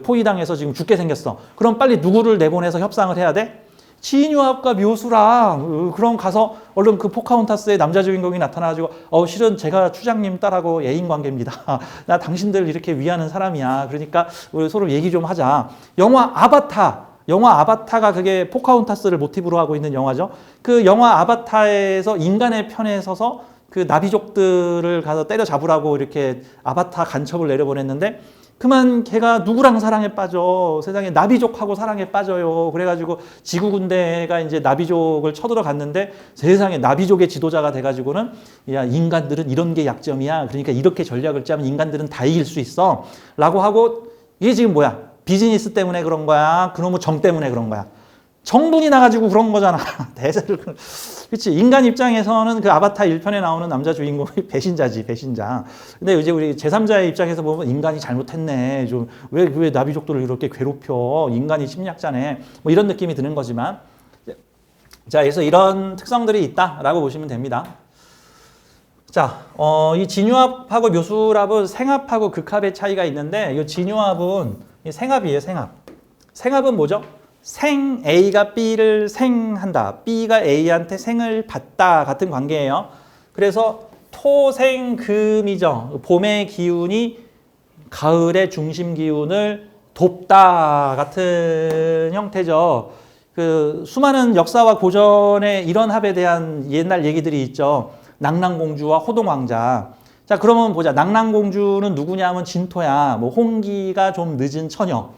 포위당해서 지금 죽게 생겼어. 그럼 빨리 누구를 내보내서 협상을 해야 돼? 진유합과 묘수랑. 그럼 가서 얼른 그 포카혼타스의 남자 주인공이 나타나가지고 실은 제가 추장님 딸하고 애인 관계입니다. 나 당신들 이렇게 위하는 사람이야. 그러니까 우리 서로 얘기 좀 하자. 영화 아바타가 그게 포카혼타스를 모티브로 하고 있는 영화죠. 그 영화 아바타에서 인간의 편에 서서 그 나비족들을 가서 때려잡으라고 이렇게 아바타 간첩을 내려보냈는데 그만 걔가 누구랑 사랑에 빠져. 세상에 나비족하고 사랑에 빠져요. 그래가지고 지구 군대가 이제 나비족을 쳐들어 갔는데 세상에 나비족의 지도자가 돼가지고는 야, 인간들은 이런 게 약점이야. 그러니까 이렇게 전략을 짜면 인간들은 다 이길 수 있어. 라고 하고 이게 지금 뭐야? 비즈니스 때문에 그런 거야? 그놈의 정 때문에 그런 거야? 정분이 나가지고 그런 거잖아. 대세를. 그렇지. 인간 입장에서는 그 아바타 1편에 나오는 남자 주인공이 배신자지, 배신자. 근데 이제 우리 제3자의 입장에서 보면 인간이 잘못했네. 왜 나비족들을 이렇게 괴롭혀. 인간이 침략자네. 뭐 이런 느낌이 드는 거지만. 자, 그래서 이런 특성들이 있다라고 보시면 됩니다. 자, 이 진유합하고 묘수합은 생합하고 극합의 차이가 있는데, 이 진유합은 생합이에요, 생합. 생합은 뭐죠? A가 B를 생한다. B가 A한테 생을 받다 같은 관계예요. 그래서 토생금이죠. 봄의 기운이 가을의 중심 기운을 돕다 같은 형태죠. 그 수많은 역사와 고전의 이런 합에 대한 옛날 얘기들이 있죠. 낙랑공주와 호동왕자. 자, 그러면 보자. 낙랑공주는 누구냐면 진토야. 뭐 홍기가 좀 늦은 처녀.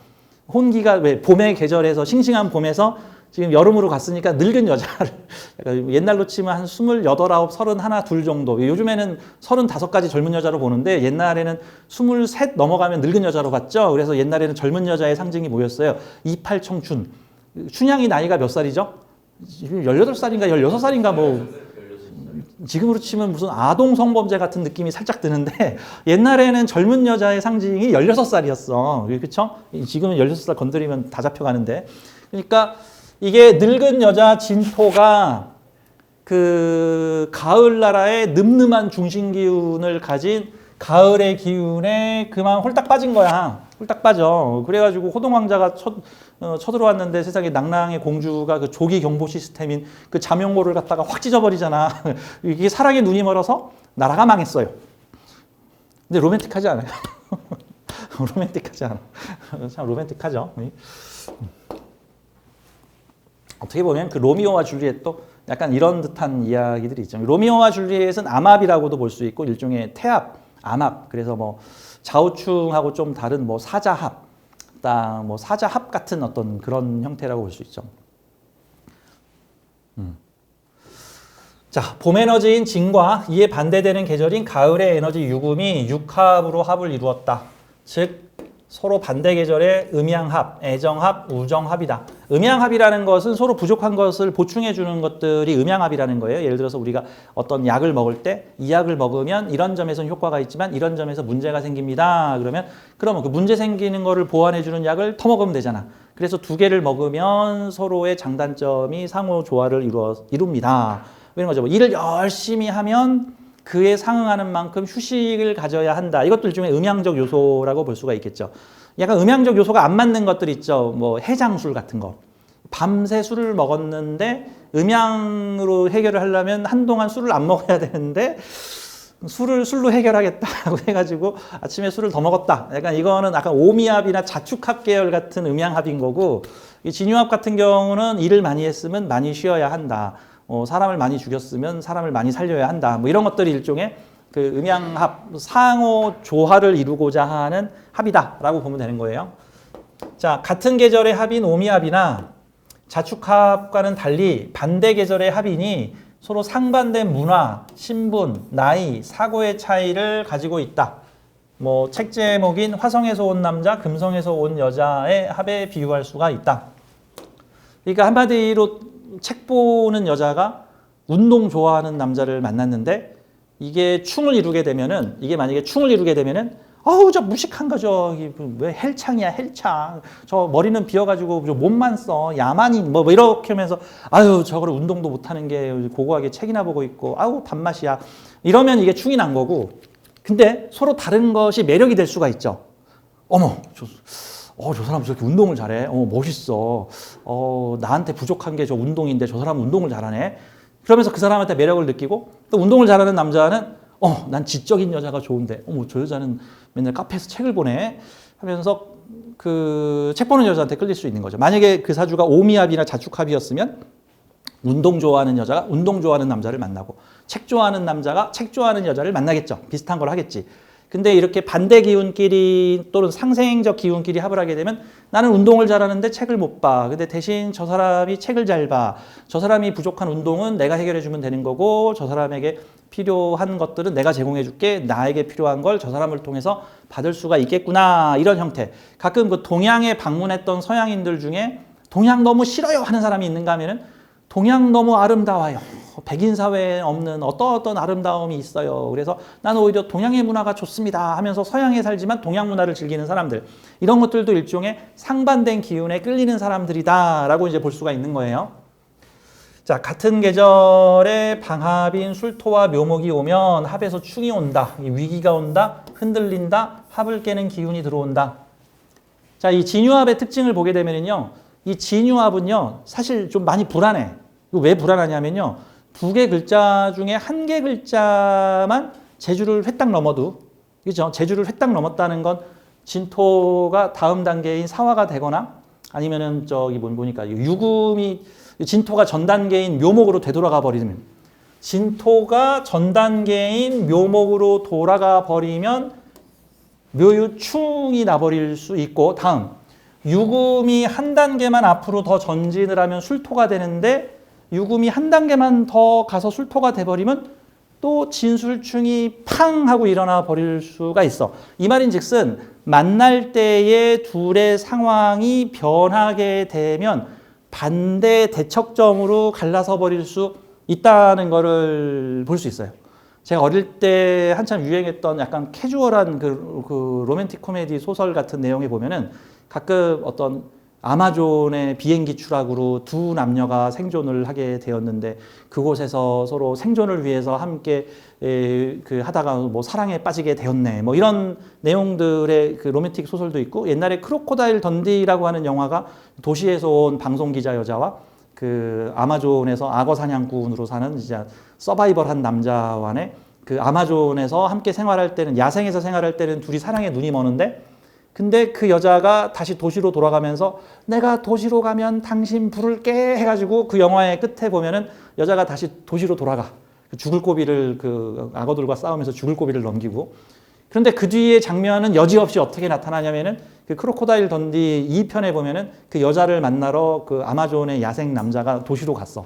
홍기가 왜 봄의 계절에서 싱싱한 봄에서 지금 여름으로 갔으니까 늙은 여자를 옛날로 치면 한 28, 9, 31, 2 정도. 요즘에는 35까지 젊은 여자로 보는데 옛날에는 23 넘어가면 늙은 여자로 봤죠. 그래서 옛날에는 젊은 여자의 상징이 뭐였어요? 28 청춘. 춘향이 나이가 몇 살이죠? 18살인가 16살인가 뭐 지금으로 치면 무슨 아동 성범죄 같은 느낌이 살짝 드는데 옛날에는 젊은 여자의 상징이 16살이었어. 그렇죠? 지금은 16살 건드리면 다 잡혀가는데. 그러니까 이게 늙은 여자 진토가 그 가을 나라의 늠름한 중심 기운을 가진 가을의 기운에 그만 홀딱 빠진 거야. 홀딱 빠져. 그래가지고 호동왕자가 쳐들어왔는데 세상에 낙랑의 공주가 그 조기 경보 시스템인 그 잠용고를 갖다가 확 찢어버리잖아. 이게 사랑의 눈이 멀어서 나라가 망했어요. 근데 로맨틱하지 않아요? 로맨틱하지 않아. 참 로맨틱하죠. 어떻게 보면 그 로미오와 줄리엣도 약간 이런 듯한 이야기들이 있죠. 로미오와 줄리엣은 암합이라고도 볼 수 있고 일종의 태합, 암합. 그래서 뭐 좌우충하고 좀 다른 뭐 사자합, 뭐 사자합 같은 어떤 그런 형태라고 볼 수 있죠. 자, 봄 에너지인 진과 이에 반대되는 계절인 가을의 에너지 유금이 육합으로 합을 이루었다. 즉 서로 반대 계절의 음양합, 애정합, 우정합이다. 음양합이라는 것은 서로 부족한 것을 보충해 주는 것들이 음양합이라는 거예요. 예를 들어서 우리가 어떤 약을 먹을 때 이 약을 먹으면 이런 점에서는 효과가 있지만 이런 점에서 문제가 생깁니다. 그러면 그 문제 생기는 거를 보완해 주는 약을 더 먹으면 되잖아. 그래서 두 개를 먹으면 서로의 장단점이 상호 조화를 이룹니다. 이런 거죠. 뭐 일을 열심히 하면 그에 상응하는 만큼 휴식을 가져야 한다. 이것들 중에 음양적 요소라고 볼 수가 있겠죠. 약간 음양적 요소가 안 맞는 것들 있죠. 뭐 해장술 같은 거. 밤새 술을 먹었는데 음양으로 해결을 하려면 한동안 술을 안 먹어야 되는데 술로 해결하겠다고 해가지고 아침에 술을 더 먹었다. 약간 이거는 약간 오미합이나 자축합 계열 같은 음양합인 거고, 이 진유합 같은 경우는 일을 많이 했으면 많이 쉬어야 한다. 사람을 많이 죽였으면 사람을 많이 살려야 한다. 뭐 이런 것들이 일종의 그 음양합, 상호 조화를 이루고자 하는 합이다라고 보면 되는 거예요. 자, 같은 계절의 합인 오미합이나 자축합과는 달리 반대 계절의 합이니 서로 상반된 문화, 신분, 나이, 사고의 차이를 가지고 있다. 뭐 책 제목인 화성에서 온 남자, 금성에서 온 여자의 합에 비유할 수가 있다. 그러니까 한마디로 책 보는 여자가 운동 좋아하는 남자를 만났는데 이게 만약에 충을 이루게 되면은 어우 저 무식한 거죠. 왜 헬창이야 헬창. 저 머리는 비어가지고 몸만 써. 야만인 뭐 이렇게 하면서 아유 저거를 운동도 못하는 게 고고하게 책이나 보고 있고 아우 밥맛이야. 이러면 이게 충이 난 거고. 근데 서로 다른 것이 매력이 될 수가 있죠. 어머 저 사람 저렇게 운동을 잘해. 멋있어. 나한테 부족한 게 저 운동인데 저 사람은 운동을 잘하네. 그러면서 그 사람한테 매력을 느끼고 또 운동을 잘하는 남자는 난 지적인 여자가 좋은데 저 여자는 맨날 카페에서 책을 보네 하면서 그 책 보는 여자한테 끌릴 수 있는 거죠. 만약에 그 사주가 오미합이나 자축합이었으면 운동 좋아하는 여자가 운동 좋아하는 남자를 만나고 책 좋아하는 남자가 책 좋아하는 여자를 만나겠죠. 비슷한 걸 하겠지. 근데 이렇게 반대 기운끼리 또는 상생적 기운끼리 합을 하게 되면 나는 운동을 잘하는데 책을 못 봐. 근데 대신 저 사람이 책을 잘 봐. 저 사람이 부족한 운동은 내가 해결해 주면 되는 거고 저 사람에게 필요한 것들은 내가 제공해 줄게. 나에게 필요한 걸 저 사람을 통해서 받을 수가 있겠구나. 이런 형태. 가끔 그 동양에 방문했던 서양인들 중에 동양 너무 싫어요 하는 사람이 있는가 하면은 동양 너무 아름다워요. 백인 사회에 없는 어떤 아름다움이 있어요. 그래서 나는 오히려 동양의 문화가 좋습니다 하면서 서양에 살지만 동양 문화를 즐기는 사람들. 이런 것들도 일종의 상반된 기운에 끌리는 사람들이다라고 이제 볼 수가 있는 거예요. 자, 같은 계절에 방합인 술토와 묘목이 오면 합에서 충이 온다. 위기가 온다. 흔들린다. 합을 깨는 기운이 들어온다. 자, 이 진유합의 특징을 보게 되면요. 이 진유합은요. 사실 좀 많이 불안해. 왜 불안하냐면요. 두 개 글자 중에 한 개 글자만 제주를 회딱 넘어도, 그죠? 제주를 회딱 넘었다는 건 진토가 다음 단계인 사화가 되거나 아니면은 보니까 유금이 진토가 전 단계인 묘목으로 되돌아가 버리면, 진토가 전 단계인 묘목으로 돌아가 버리면 묘유충이 나버릴 수 있고, 다음 유금이 한 단계만 앞으로 더 전진을 하면 술토가 되는데 유금이 한 단계만 더 가서 술토가 돼버리면 또 진술충이 팡 하고 일어나 버릴 수가 있어. 이 말인즉슨 만날 때의 둘의 상황이 변하게 되면 반대 대척점으로 갈라서 버릴 수 있다는 거를 볼 수 있어요. 제가 어릴 때 한참 유행했던 약간 캐주얼한 그 로맨틱 코미디 소설 같은 내용에 보면은 가끔 어떤 아마존의 비행기 추락으로 두 남녀가 생존을 하게 되었는데 그곳에서 서로 생존을 위해서 함께 하다가 뭐 사랑에 빠지게 되었네. 뭐 이런 내용들의 그 로맨틱 소설도 있고, 옛날에 크로코다일 던디라고 하는 영화가 도시에서 온 방송기자 여자와 그 아마존에서 악어 사냥꾼으로 사는 진짜 서바이벌한 남자와의 그 아마존에서 함께 생활할 때는, 야생에서 생활할 때는 둘이 사랑에 눈이 머는데, 근데 그 여자가 다시 도시로 돌아가면서 내가 도시로 가면 당신 부를게 해가지고 그 영화의 끝에 보면은 여자가 다시 도시로 돌아가. 죽을 고비를 그 악어들과 싸우면서 죽을 고비를 넘기고. 그런데 그 뒤에 장면은 여지없이 어떻게 나타나냐면은 그 크로코다일 던디 2편에 보면은 그 여자를 만나러 그 아마존의 야생 남자가 도시로 갔어.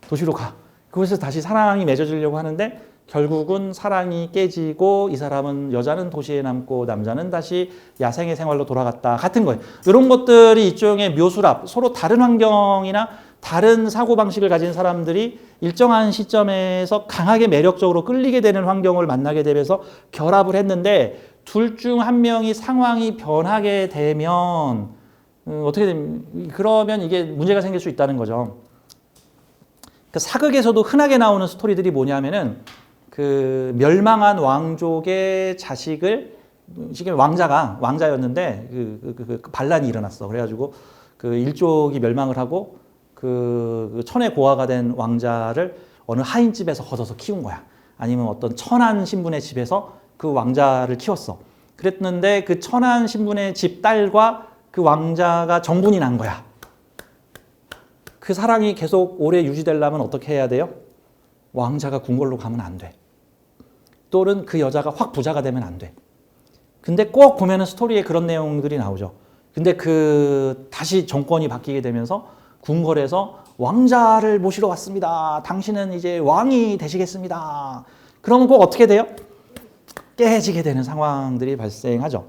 도시로 가. 그곳에서 다시 사랑이 맺어지려고 하는데 결국은 사랑이 깨지고 이 사람은 여자는 도시에 남고 남자는 다시 야생의 생활로 돌아갔다 같은 거예요. 이런 것들이 일종의 묘수랍, 서로 다른 환경이나 다른 사고방식을 가진 사람들이 일정한 시점에서 강하게 매력적으로 끌리게 되는 환경을 만나게 되면서 결합을 했는데 둘 중 한 명이 상황이 변하게 되면 어떻게 됩니까? 그러면 이게 문제가 생길 수 있다는 거죠. 그 사극에서도 흔하게 나오는 스토리들이 뭐냐면은 그 멸망한 왕족의 자식을 지금 왕자였는데 그 반란이 일어났어. 그래가지고 그 일족이 멸망을 하고 그 천의 고아가 된 왕자를 어느 하인집에서 걷어서 키운 거야. 아니면 어떤 천한 신분의 집에서 그 왕자를 키웠어. 그랬는데 그 천한 신분의 집 딸과 그 왕자가 정분이 난 거야. 그 사랑이 계속 오래 유지되려면 어떻게 해야 돼요? 왕자가 궁궐로 가면 안 돼. 또는 그 여자가 확 부자가 되면 안 돼. 근데 꼭 보면은 스토리에 그런 내용들이 나오죠. 근데 그 다시 정권이 바뀌게 되면서 궁궐에서 왕자를 모시러 왔습니다. 당신은 이제 왕이 되시겠습니다. 그러면 꼭 어떻게 돼요? 깨지게 되는 상황들이 발생하죠.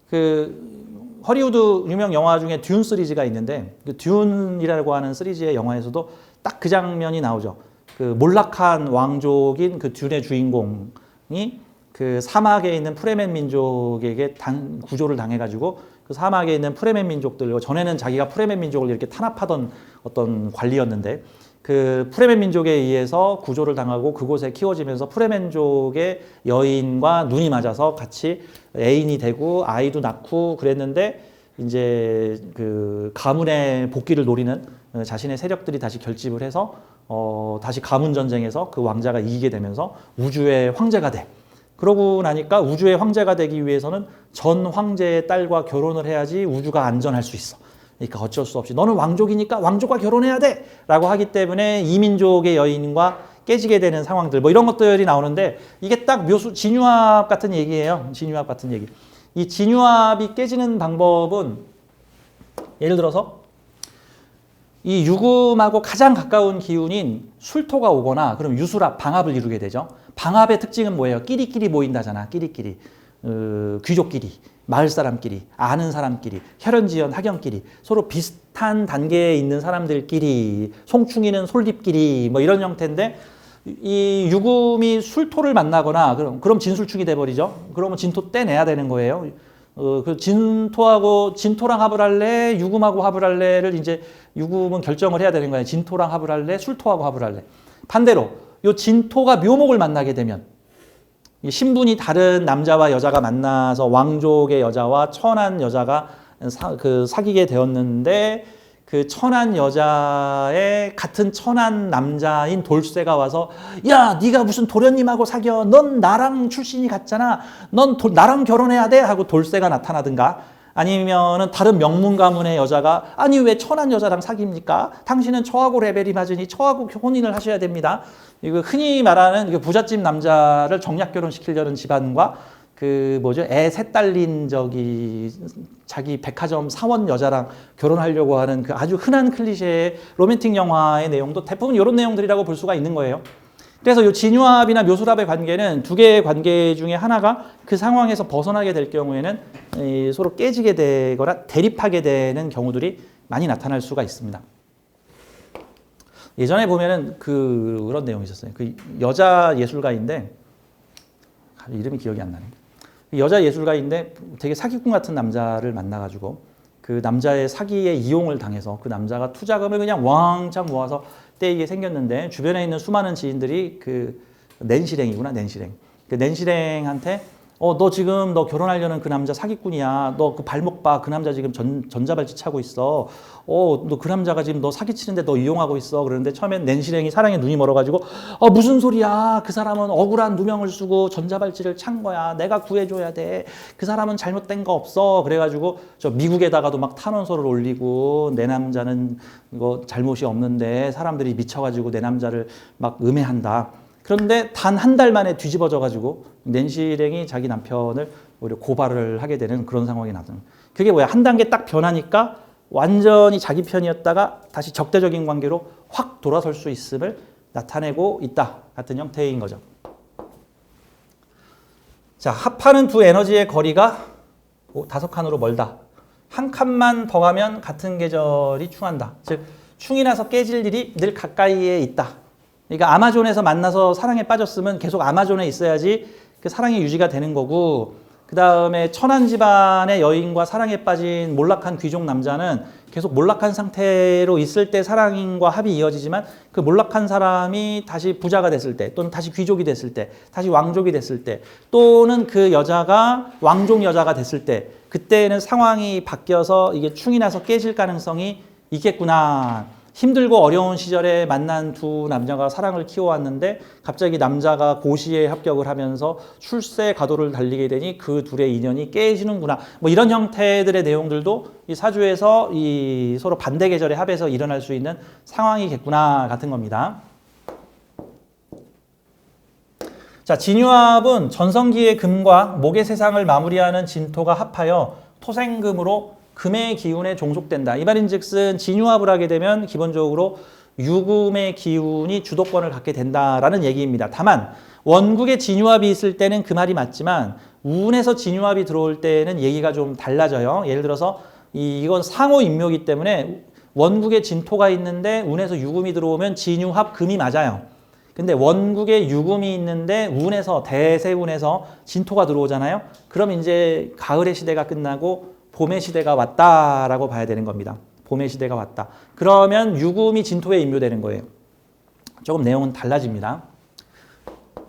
그 허리우드 유명 영화 중에 듄 시리즈가 있는데 그 듄이라고 하는 시리즈의 영화에서도 딱 그 장면이 나오죠. 그 몰락한 왕족인 그 듄의 주인공이 그 사막에 있는 프레멘 민족에게 구조를 당해가지고 그 사막에 있는 프레멘 민족들, 전에는 자기가 프레멘 민족을 이렇게 탄압하던 어떤 관리였는데 그 프레멘 민족에 의해서 구조를 당하고 그곳에 키워지면서 프레멘족의 여인과 눈이 맞아서 같이 애인이 되고 아이도 낳고 그랬는데 이제 그 가문의 복귀를 노리는 자신의 세력들이 다시 결집을 해서 다시 가문 전쟁에서 그 왕자가 이기게 되면서 우주의 황제가 돼. 그러고 나니까 우주의 황제가 되기 위해서는 전 황제의 딸과 결혼을 해야지 우주가 안전할 수 있어. 그러니까 어쩔 수 없이 너는 왕족이니까 왕족과 결혼해야 돼 라고 하기 때문에 이민족의 여인과 깨지게 되는 상황들 뭐 이런 것들이 나오는데 이게 딱 진유합 같은 얘기예요. 진유합 같은 얘기. 이 진유합이 깨지는 방법은 예를 들어서 이 유금하고 가장 가까운 기운인 술토가 오거나 그럼 유술합, 방합을 이루게 되죠. 방합의 특징은 뭐예요? 끼리끼리 모인다잖아. 끼리끼리. 귀족끼리, 마을 사람끼리, 아는 사람끼리, 혈연지연 학연끼리 서로 비슷한 단계에 있는 사람들끼리 송충이는 솔잎끼리 뭐 이런 형태인데 이 유금이 술토를 만나거나 그럼 진술충이 돼버리죠. 그러면 진토 떼내야 되는 거예요. 그 진토랑 합을 할래, 유금하고 합을 할래를 이제 유금은 결정을 해야 되는 거예요. 진토랑 합을 할래, 술토하고 합을 할래. 반대로 요 진토가 묘목을 만나게 되면 신분이 다른 남자와 여자가 만나서 왕족의 여자와 천한 여자가 사귀게 되었는데 그 천한 여자의 같은 천한 남자인 돌쇠가 와서 야 네가 무슨 도련님하고 사겨 넌 나랑 출신이 같잖아 넌 나랑 결혼해야 돼 하고 돌쇠가 나타나든가 아니면은 다른 명문 가문의 여자가 아니 왜 천한 여자랑 사깁니까? 당신은 저하고 레벨이 맞으니 저하고 혼인을 하셔야 됩니다. 이거 흔히 말하는 부잣집 남자를 정략 결혼시키려는 집안과 그 뭐죠? 애 셋 딸린 자기 백화점 사원 여자랑 결혼하려고 하는 그 아주 흔한 클리셰의 로맨틱 영화의 내용도 대부분 이런 내용들이라고 볼 수가 있는 거예요. 그래서 이 진유합이나 묘술합의 관계는 두 개의 관계 중에 하나가 그 상황에서 벗어나게 될 경우에는 서로 깨지게 되거나 대립하게 되는 경우들이 많이 나타날 수가 있습니다. 예전에 보면은 그런 내용이 있었어요. 그 여자 예술가인데 이름이 기억이 안 나네. 여자 예술가인데 되게 사기꾼 같은 남자를 만나가지고 그 남자의 사기에 이용을 당해서 그 남자가 투자금을 그냥 왕창 모아서 떼이게 생겼는데 주변에 있는 수많은 지인들이 그 낸시랭이구나 낸시랭. 그 낸시랭한테 너 지금 너 결혼하려는 그 남자 사기꾼이야. 너 그 발목 봐. 그 남자 지금 전자발찌 차고 있어. 너 그 남자가 지금 너 사기치는데 너 이용하고 있어. 그러는데 처음엔 낸시랭이 사랑에 눈이 멀어가지고 무슨 소리야. 그 사람은 억울한 누명을 쓰고 전자발찌를 찬 거야. 내가 구해줘야 돼. 그 사람은 잘못된 거 없어. 그래가지고 저 미국에다가도 막 탄원서를 올리고 내 남자는 이거 잘못이 없는데 사람들이 미쳐가지고 내 남자를 막 음해한다. 그런데 단 한 달 만에 뒤집어져가지고 낸시랭이 자기 남편을 오히려 고발을 하게 되는 그런 상황이 나타나는. 그게 뭐야? 한 단계 딱 변하니까 완전히 자기 편이었다가 다시 적대적인 관계로 확 돌아설 수 있음을 나타내고 있다 같은 형태인 거죠. 자, 합하는 두 에너지의 거리가 5칸으로 멀다. 한 칸만 더 가면 같은 계절이 충한다. 즉 충이 나서 깨질 일이 늘 가까이에 있다. 그러니까 아마존에서 만나서 사랑에 빠졌으면 계속 아마존에 있어야지 그 사랑이 유지가 되는 거고, 그 다음에 천한 집안의 여인과 사랑에 빠진 몰락한 귀족 남자는 계속 몰락한 상태로 있을 때 사랑과 합이 이어지지만, 그 몰락한 사람이 다시 부자가 됐을 때, 또는 다시 귀족이 됐을 때, 다시 왕족이 됐을 때, 또는 그 여자가 왕족 여자가 됐을 때, 그때는 상황이 바뀌어서 이게 충이 나서 깨질 가능성이 있겠구나. 힘들고 어려운 시절에 만난 두 남녀가 사랑을 키워왔는데 갑자기 남자가 고시에 합격을 하면서 출세 가도를 달리게 되니 그 둘의 인연이 깨지는구나. 뭐 이런 형태들의 내용들도 이 사주에서 이 서로 반대 계절의 합에서 일어날 수 있는 상황이겠구나 같은 겁니다. 자, 진유합은 전성기의 금과 목의 세상을 마무리하는 진토가 합하여 토생금으로 금의 기운에 종속된다. 이 말인즉슨 진유합을 하게 되면 기본적으로 유금의 기운이 주도권을 갖게 된다라는 얘기입니다. 다만 원국에 진유합이 있을 때는 그 말이 맞지만 운에서 진유합이 들어올 때는 얘기가 좀 달라져요. 예를 들어서 이건 상호인묘이기 때문에 원국에 진토가 있는데 운에서 유금이 들어오면 진유합 금이 맞아요. 근데 원국에 유금이 있는데 운에서 대세운에서 진토가 들어오잖아요. 그럼 이제 가을의 시대가 끝나고 봄의 시대가 왔다라고 봐야 되는 겁니다. 봄의 시대가 왔다. 그러면 유금이 진토에 인묘되는 거예요. 조금 내용은 달라집니다.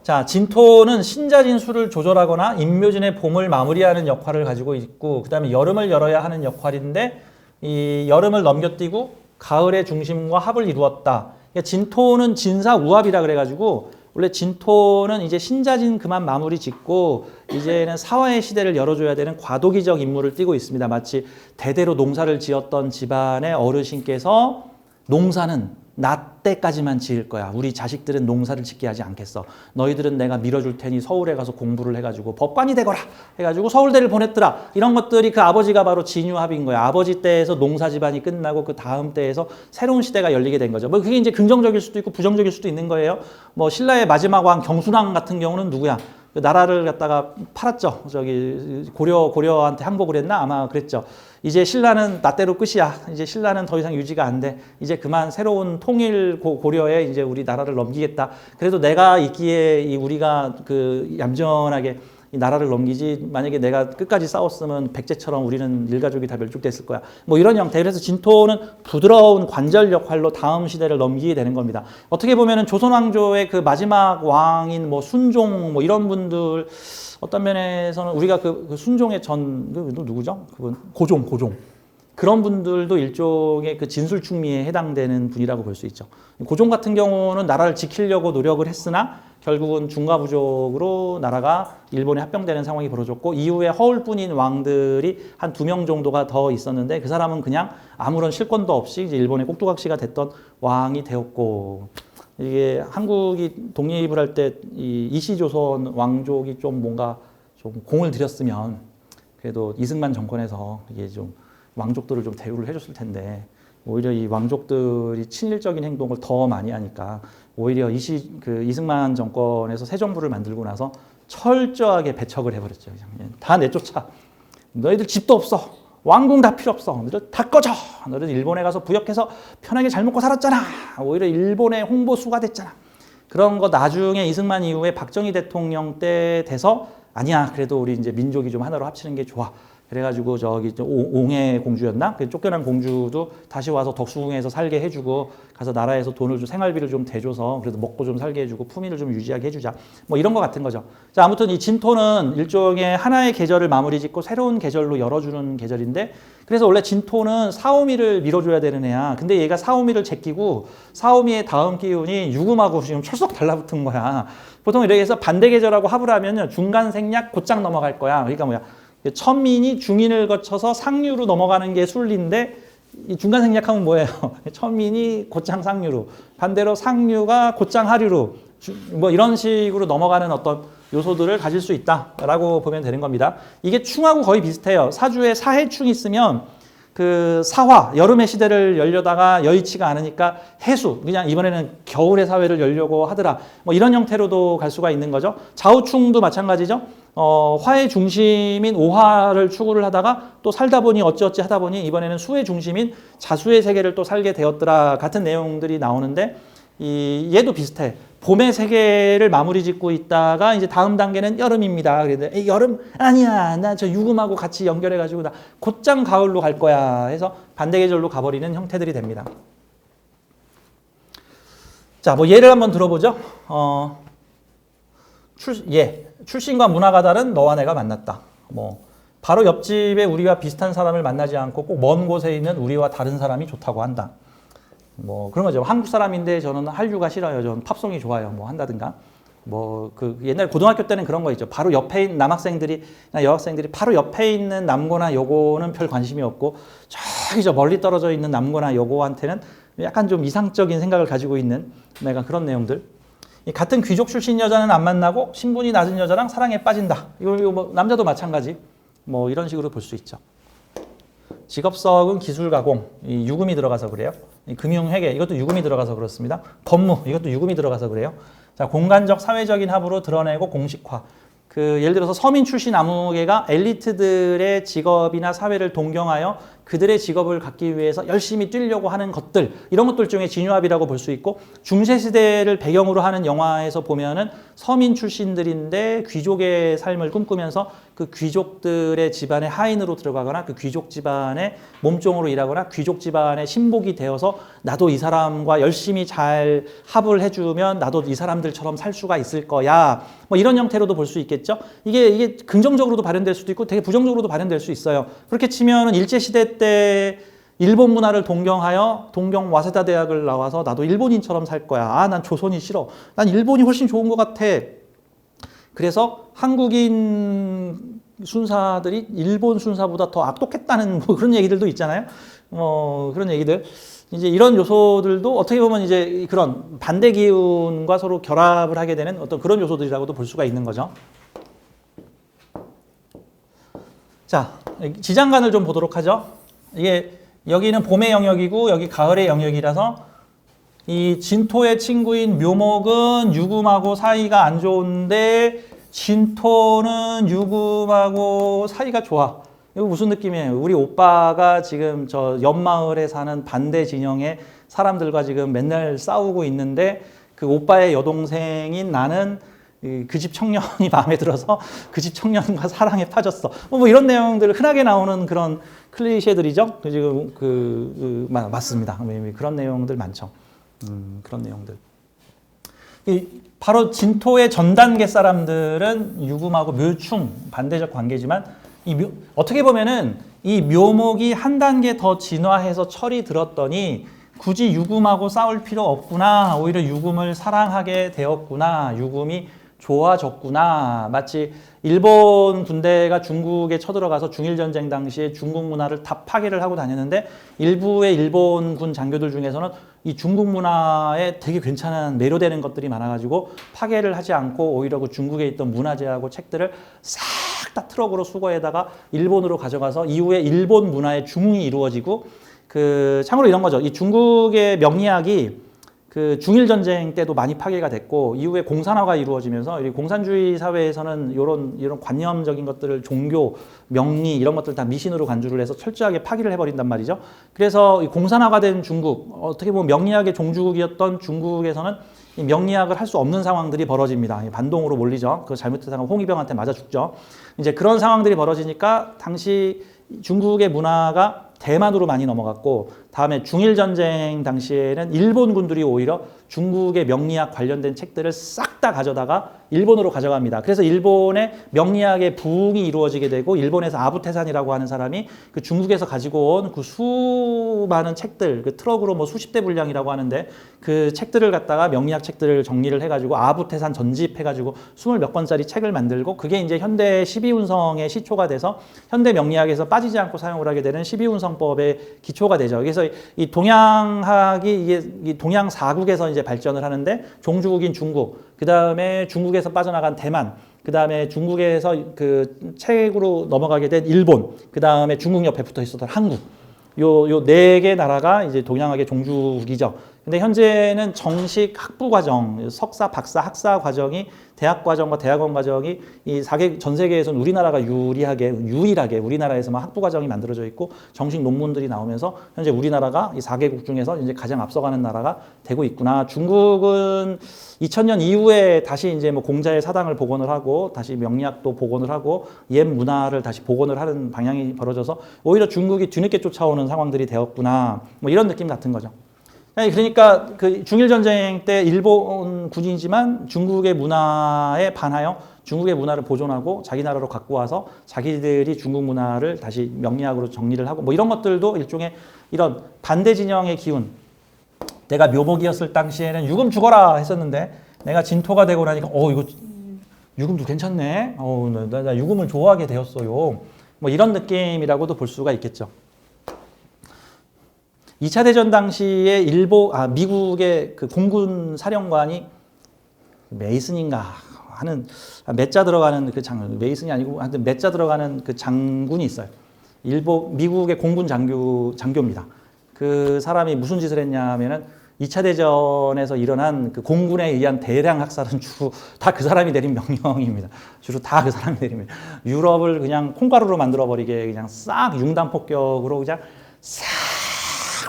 자, 진토는 신자진수를 조절하거나 인묘진의 봄을 마무리하는 역할을 가지고 있고, 그 다음에 여름을 열어야 하는 역할인데 이 여름을 넘겨뛰고 가을의 중심과 합을 이루었다. 그러니까 진토는 진사우합이라 그래가지고 원래 진토는 이제 신자진 그만 마무리 짓고 이제는 사화의 시대를 열어줘야 되는 과도기적 임무를 띠고 있습니다. 마치 대대로 농사를 지었던 집안의 어르신께서 농사는 나 때까지만 지을 거야. 우리 자식들은 농사를 짓게 하지 않겠어. 너희들은 내가 밀어줄 테니 서울에 가서 공부를 해가지고 법관이 되거라 해가지고 서울대를 보냈더라. 이런 것들이 그 아버지가 바로 진유합인 거야. 아버지 때에서 농사 집안이 끝나고 그 다음 때에서 새로운 시대가 열리게 된 거죠. 뭐 그게 이제 긍정적일 수도 있고 부정적일 수도 있는 거예요. 뭐 신라의 마지막 왕 경순왕 같은 경우는 누구야? 그 나라를 갖다가 팔았죠. 저기 고려한테 항복을 했나? 아마 그랬죠. 이제 신라는 나때로 끝이야. 이제 신라는 더 이상 유지가 안 돼. 이제 그만 새로운 통일 고려에 이제 우리 나라를 넘기겠다. 그래도 내가 있기에 우리가 그 얌전하게 이 나라를 넘기지, 만약에 내가 끝까지 싸웠으면 백제처럼 우리는 일가족이 다 멸족됐을 거야. 뭐 이런 형태. 그래서 진토는 부드러운 관절 역할로 다음 시대를 넘기게 되는 겁니다. 어떻게 보면은 조선 왕조의 그 마지막 왕인 뭐 순종 뭐 이런 분들, 어떤 면에서는 우리가 그 순종의 누구죠? 그분 고종. 그런 분들도 일종의 그 진술충미에 해당되는 분이라고 볼 수 있죠. 고종 같은 경우는 나라를 지키려고 노력을 했으나 결국은 중과부족으로 나라가 일본에 합병되는 상황이 벌어졌고, 이후에 허울뿐인 왕들이 한 2명 정도가 더 있었는데 그 사람은 그냥 아무런 실권도 없이 이제 일본의 꼭두각시가 됐던 왕이 되었고, 이게 한국이 독립을 할 때 이 이시조선 왕족이 좀 뭔가 좀 공을 들였으면 그래도 이승만 정권에서 이게 좀 왕족들을 좀 대우를 해줬을 텐데, 오히려 이 왕족들이 친일적인 행동을 더 많이 하니까 오히려 이승만 정권에서 새 정부를 만들고 나서 철저하게 배척을 해버렸죠. 다 내쫓아. 너희들 집도 없어. 왕궁 다 필요 없어. 너희들 다 꺼져. 너희들 일본에 가서 부역해서 편하게 잘 먹고 살았잖아. 오히려 일본의 홍보수가 됐잖아. 그런 거 나중에 이승만 이후에 박정희 대통령 때 돼서 아니야. 그래도 우리 이제 민족이 좀 하나로 합치는 게 좋아. 그래가지고 저기 옹해 공주였나? 그 쫓겨난 공주도 다시 와서 덕수궁에서 살게 해주고, 가서 나라에서 돈을 좀 생활비를 좀 대줘서 그래도 먹고 좀 살게 해주고 품위를 좀 유지하게 해주자. 뭐 이런 것 같은 거죠. 자, 아무튼 이 진토는 일종의 하나의 계절을 마무리 짓고 새로운 계절로 열어주는 계절인데, 그래서 원래 진토는 사오미를 밀어줘야 되는 애야. 근데 얘가 사오미를 제끼고 사오미의 다음 기운이 유금하고 지금 철썩 달라붙은 거야. 보통 이렇게 해서 반대 계절하고 합을 하면요, 중간 생략 곧장 넘어갈 거야. 그러니까 뭐야? 천민이 중인을 거쳐서 상류로 넘어가는 게 순리인데, 이 중간 생략하면 뭐예요? 천민이 곧장 상류로, 반대로 상류가 곧장 하류로, 뭐 이런 식으로 넘어가는 어떤 요소들을 가질 수 있다라고 보면 되는 겁니다. 이게 충하고 거의 비슷해요. 사주에 사해충이 있으면 그 사화, 여름의 시대를 열려다가 여의치가 않으니까 해수, 그냥 이번에는 겨울의 사회를 열려고 하더라. 뭐 이런 형태로도 갈 수가 있는 거죠. 좌우충도 마찬가지죠. 화의 중심인 오화를 추구를 하다가 또 살다 보니 어찌어찌 하다 보니 이번에는 수의 중심인 자수의 세계를 또 살게 되었더라 같은 내용들이 나오는데 얘도 비슷해. 봄의 세계를 마무리 짓고 있다가 이제 다음 단계는 여름입니다. 그런데 여름 아니야. 나 저 유금하고 같이 연결해가지고 나 곧장 가을로 갈 거야. 해서 반대 계절로 가버리는 형태들이 됩니다. 자, 뭐 예를 한번 들어보죠. 출신과 문화가 다른 너와 내가 만났다. 뭐 바로 옆집에 우리와 비슷한 사람을 만나지 않고 꼭 먼 곳에 있는 우리와 다른 사람이 좋다고 한다. 뭐 그런 거죠. 한국 사람인데 저는 한류가 싫어요. 저는 팝송이 좋아요. 뭐 한다든가. 뭐 그 옛날 고등학교 때는 그런 거 있죠. 바로 옆에 있는 남학생들이나 여학생들이 바로 옆에 있는 남고나 여고는 별 관심이 없고 저기 저 멀리 떨어져 있는 남고나 여고한테는 약간 좀 이상적인 생각을 가지고 있는 약간 그런 내용들. 같은 귀족 출신 여자는 안 만나고 신분이 낮은 여자랑 사랑에 빠진다. 이거 뭐 남자도 마찬가지. 뭐 이런 식으로 볼 수 있죠. 직업석은 기술가공, 이 유금이 들어가서 그래요. 금융회계, 이것도 유금이 들어가서 그렇습니다. 법무, 이것도 유금이 들어가서 그래요. 자, 공간적, 사회적인 합으로 드러내고 공식화. 예를 들어서 서민 출신 아무개가 엘리트들의 직업이나 사회를 동경하여 그들의 직업을 갖기 위해서 열심히 뛰려고 하는 것들, 이런 것들 중에 진유합이라고 볼 수 있고, 중세시대를 배경으로 하는 영화에서 보면은 서민 출신들인데 귀족의 삶을 꿈꾸면서 그 귀족들의 집안의 하인으로 들어가거나 그 귀족 집안의 몸종으로 일하거나 귀족 집안의 신복이 되어서 나도 이 사람과 열심히 잘 합을 해주면 나도 이 사람들처럼 살 수가 있을 거야. 뭐 이런 형태로도 볼 수 있겠죠. 이게 긍정적으로도 발현될 수도 있고 되게 부정적으로도 발현될 수 있어요. 그렇게 치면은 일제시대 때 일본 문화를 동경하여 동경 와세다 대학을 나와서 나도 일본인처럼 살 거야. 아, 난 조선이 싫어. 난 일본이 훨씬 좋은 것 같아. 그래서 한국인 순사들이 일본 순사보다 더 악독했다는 뭐 그런 얘기들도 있잖아요. 그런 얘기들. 이제 이런 요소들도 어떻게 보면 이제 그런 반대 기운과 서로 결합을 하게 되는 어떤 그런 요소들이라고도 볼 수가 있는 거죠. 자, 지장간을 좀 보도록 하죠. 이게 여기는 봄의 영역이고 여기 가을의 영역이라서 이 진토의 친구인 묘목은 유금하고 사이가 안 좋은데 진토는 유금하고 사이가 좋아. 이거 무슨 느낌이에요? 우리 오빠가 지금 저 옆마을에 사는 반대 진영의 사람들과 지금 맨날 싸우고 있는데 그 오빠의 여동생인 나는 그 집 청년이 마음에 들어서 그 집 청년과 사랑에 빠졌어. 뭐 이런 내용들 흔하게 나오는 그런 클리셰들이죠. 지금 맞습니다. 그런 내용들 많죠. 그런 내용들. 바로 진토의 전 단계 사람들은 유금하고 묘충 반대적 관계지만 어떻게 보면은 이 묘목이 한 단계 더 진화해서 철이 들었더니 굳이 유금하고 싸울 필요 없구나. 오히려 유금을 사랑하게 되었구나. 유금이 좋아졌구나. 마치 일본 군대가 중국에 쳐들어가서 중일전쟁 당시에 중국 문화를 다 파괴를 하고 다녔는데 일부의 일본군 장교들 중에서는 이 중국 문화에 되게 괜찮은 매료되는 것들이 많아가지고 파괴를 하지 않고 오히려 그 중국에 있던 문화재하고 책들을 싹 다 트럭으로 수거해다가 일본으로 가져가서 이후에 일본 문화의 중흥이 이루어지고 참고로 이런 거죠. 이 중국의 명리학이 중일전쟁 때도 많이 파괴가 됐고 이후에 공산화가 이루어지면서 공산주의 사회에서는 이런 관념적인 것들을 종교, 명리 이런 것들 다 미신으로 간주를 해서 철저하게 파기를 해버린단 말이죠. 그래서 공산화가 된 중국, 어떻게 보면 명리학의 종주국이었던 중국에서는 이 명리학을 할 수 없는 상황들이 벌어집니다. 반동으로 몰리죠. 그 잘못해서 홍위병한테 맞아 죽죠. 이제 그런 상황들이 벌어지니까 당시 중국의 문화가 대만으로 많이 넘어갔고 다음에 중일전쟁 당시에는 일본군들이 오히려 중국의 명리학 관련된 책들을 싹 다 가져다가 일본으로 가져갑니다. 그래서 일본의 명리학의 부흥이 이루어지게 되고 일본에서 아부태산이라고 하는 사람이 그 중국에서 가지고 온 그 수많은 책들, 그 트럭으로 뭐 수십 대 분량이라고 하는데 그 책들을 갖다가 명리학 책들을 정리를 해가지고 아부태산 전집해가지고 20몇 권짜리 책을 만들고 그게 이제 현대 12운성의 시초가 돼서 현대 명리학에서 빠지지 않고 사용을 하게 되는 12운성법의 기초가 되죠. 그래서 이 동양학이 이게 동양 4국에서 이제 발전을 하는데 종주국인 중국, 그 다음에 중국에서 빠져나간 대만, 그 다음에 중국에서 그 책으로 넘어가게 된 일본, 그 다음에 중국 옆에 붙어 있었던 한국, 요 네 개 나라가 이제 동양학의 종주국이죠. 근데 현재는 정식 학부 과정, 석사, 박사, 학사 과정이 대학 과정과 대학원 과정이 이 전 세계에서는 우리나라가 유일하게 우리나라에서만 학부 과정이 만들어져 있고 정식 논문들이 나오면서 현재 우리나라가 이 4개국 중에서 이제 가장 앞서가는 나라가 되고 있구나. 중국은 2000년 이후에 다시 이제 뭐 공자의 사당을 복원을 하고 다시 명리학도 복원을 하고 옛 문화를 다시 복원을 하는 방향이 벌어져서 오히려 중국이 뒤늦게 쫓아오는 상황들이 되었구나. 뭐 이런 느낌 같은 거죠. 그러니까 그 중일 전쟁 때 일본 군이지만 중국의 문화에 반하여 중국의 문화를 보존하고 자기 나라로 갖고 와서 자기들이 중국 문화를 다시 명리학으로 정리를 하고 뭐 이런 것들도 일종의 이런 반대 진영의 기운. 내가 묘목이었을 당시에는 유금 죽어라 했었는데 내가 진토가 되고 나니까 이거 유금도 괜찮네. 나 유금을 좋아하게 되었어요. 뭐 이런 느낌이라고도 볼 수가 있겠죠. 2차 대전 당시에 미국의 그 공군 사령관이 메이슨인가 하는 몇 자 들어가는 그 메이슨이 아니고 하여튼 몇 자 들어가는 그 장군이 있어요. 미국의 공군 장교입니다. 그 사람이 무슨 짓을 했냐면은 2차 대전에서 일어난 그 공군에 의한 대량 학살은 주로 다 그 사람이 내린 명령입니다. 주로 다 그 사람이 내립니다. 유럽을 그냥 콩가루로 만들어버리게 그냥 싹 융단 폭격으로 그냥 싹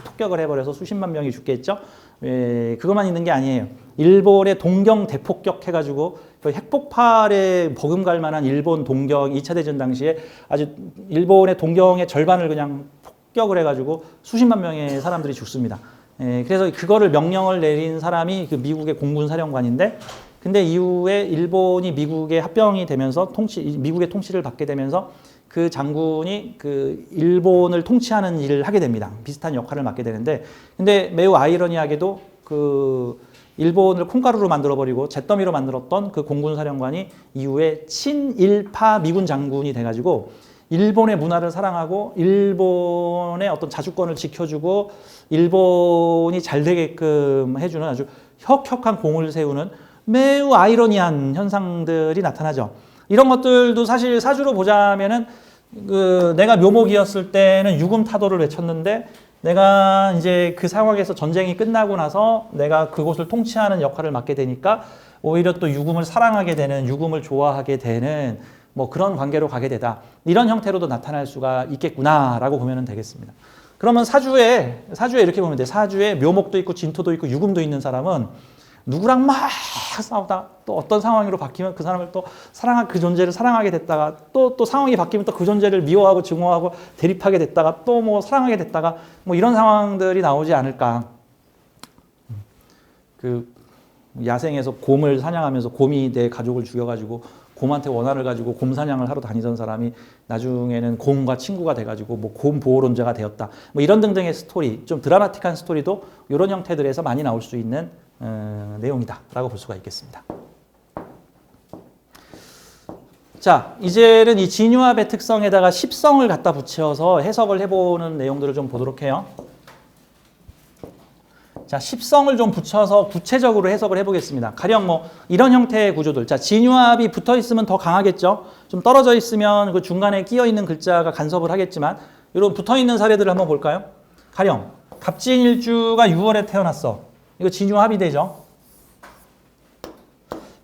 폭격을 해버려서 수십만 명이 죽겠죠. 그것만 있는 게 아니에요. 일본의 동경 대폭격 해가지고 핵폭발에 버금갈 만한 일본 동경 2차 대전 당시에 아주 일본의 동경의 절반을 그냥 폭격을 해가지고 수십만 명의 사람들이 죽습니다. 그래서 그거를 명령을 내린 사람이 그 미국의 공군 사령관인데 근데 이후에 일본이 미국에 합병이 되면서 미국의 통치를 받게 되면서 그 장군이 그 일본을 통치하는 일을 하게 됩니다. 비슷한 역할을 맡게 되는데, 근데 매우 아이러니하게도 그 일본을 콩가루로 만들어버리고 잿더미로 만들었던 그 공군 사령관이 이후에 친일파 미군 장군이 돼가지고 일본의 문화를 사랑하고 일본의 어떤 자주권을 지켜주고 일본이 잘 되게끔 해주는 아주 혁혁한 공을 세우는 매우 아이러니한 현상들이 나타나죠. 이런 것들도 사실 사주로 보자면은 내가 묘목이었을 때는 유금 타도를 외쳤는데 내가 이제 그 상황에서 전쟁이 끝나고 나서 내가 그곳을 통치하는 역할을 맡게 되니까 오히려 또 유금을 사랑하게 되는, 유금을 좋아하게 되는 뭐 그런 관계로 가게 되다. 이런 형태로도 나타날 수가 있겠구나라고 보면 되겠습니다. 그러면 사주에 이렇게 보면 돼. 사주에 묘목도 있고 진토도 있고 유금도 있는 사람은 누구랑 막 싸우다 또 어떤 상황으로 바뀌면 그 사람을 또 그 존재를 사랑하게 됐다가 또 상황이 바뀌면 또 그 존재를 미워하고 증오하고 대립하게 됐다가 또 뭐 사랑하게 됐다가 뭐 이런 상황들이 나오지 않을까. 그 야생에서 곰을 사냥하면서 곰이 내 가족을 죽여가지고 곰한테 원한을 가지고 곰 사냥을 하러 다니던 사람이 나중에는 곰과 친구가 돼가지고 뭐 곰 보호론자가 되었다. 뭐 이런 등등의 스토리, 좀 드라마틱한 스토리도 이런 형태들에서 많이 나올 수 있는 내용이다라고 볼 수가 있겠습니다. 자, 이제는 이 진유합의 특성에다가 십성을 갖다 붙여서 해석을 해보는 내용들을 좀 보도록 해요. 자, 십성을 좀 붙여서 구체적으로 해석을 해보겠습니다. 가령 뭐 이런 형태의 구조들. 자, 진유합이 붙어 있으면 더 강하겠죠. 좀 떨어져 있으면 그 중간에 끼어 있는 글자가 간섭을 하겠지만 이런 붙어 있는 사례들을 한번 볼까요? 가령 갑진일주가 6월에 태어났어. 이거 진유합이 되죠.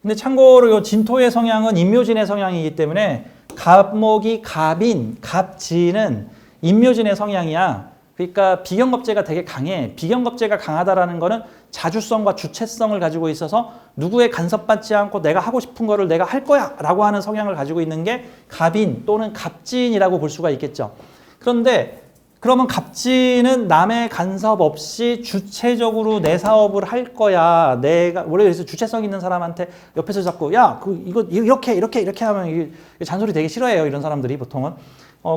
근데 참고로 이 진토의 성향은 인묘진의 성향이기 때문에 갑목이 갑인, 갑진은 인묘진의 성향이야. 그러니까 비견겁제가 되게 강해. 비견겁제가 강하다라는 거는 자주성과 주체성을 가지고 있어서 누구의 간섭받지 않고 내가 하고 싶은 거를 내가 할 거야 라고 하는 성향을 가지고 있는 게 갑인 또는 갑진이라고 볼 수가 있겠죠. 그런데 그러면 갑진은 남의 간섭 없이 주체적으로 내 사업을 할 거야. 내가 원래 그래서 주체성 있는 사람한테 옆에서 자꾸 야, 이거 이렇게 하면 이게 잔소리 되게 싫어해요. 이런 사람들이 보통은.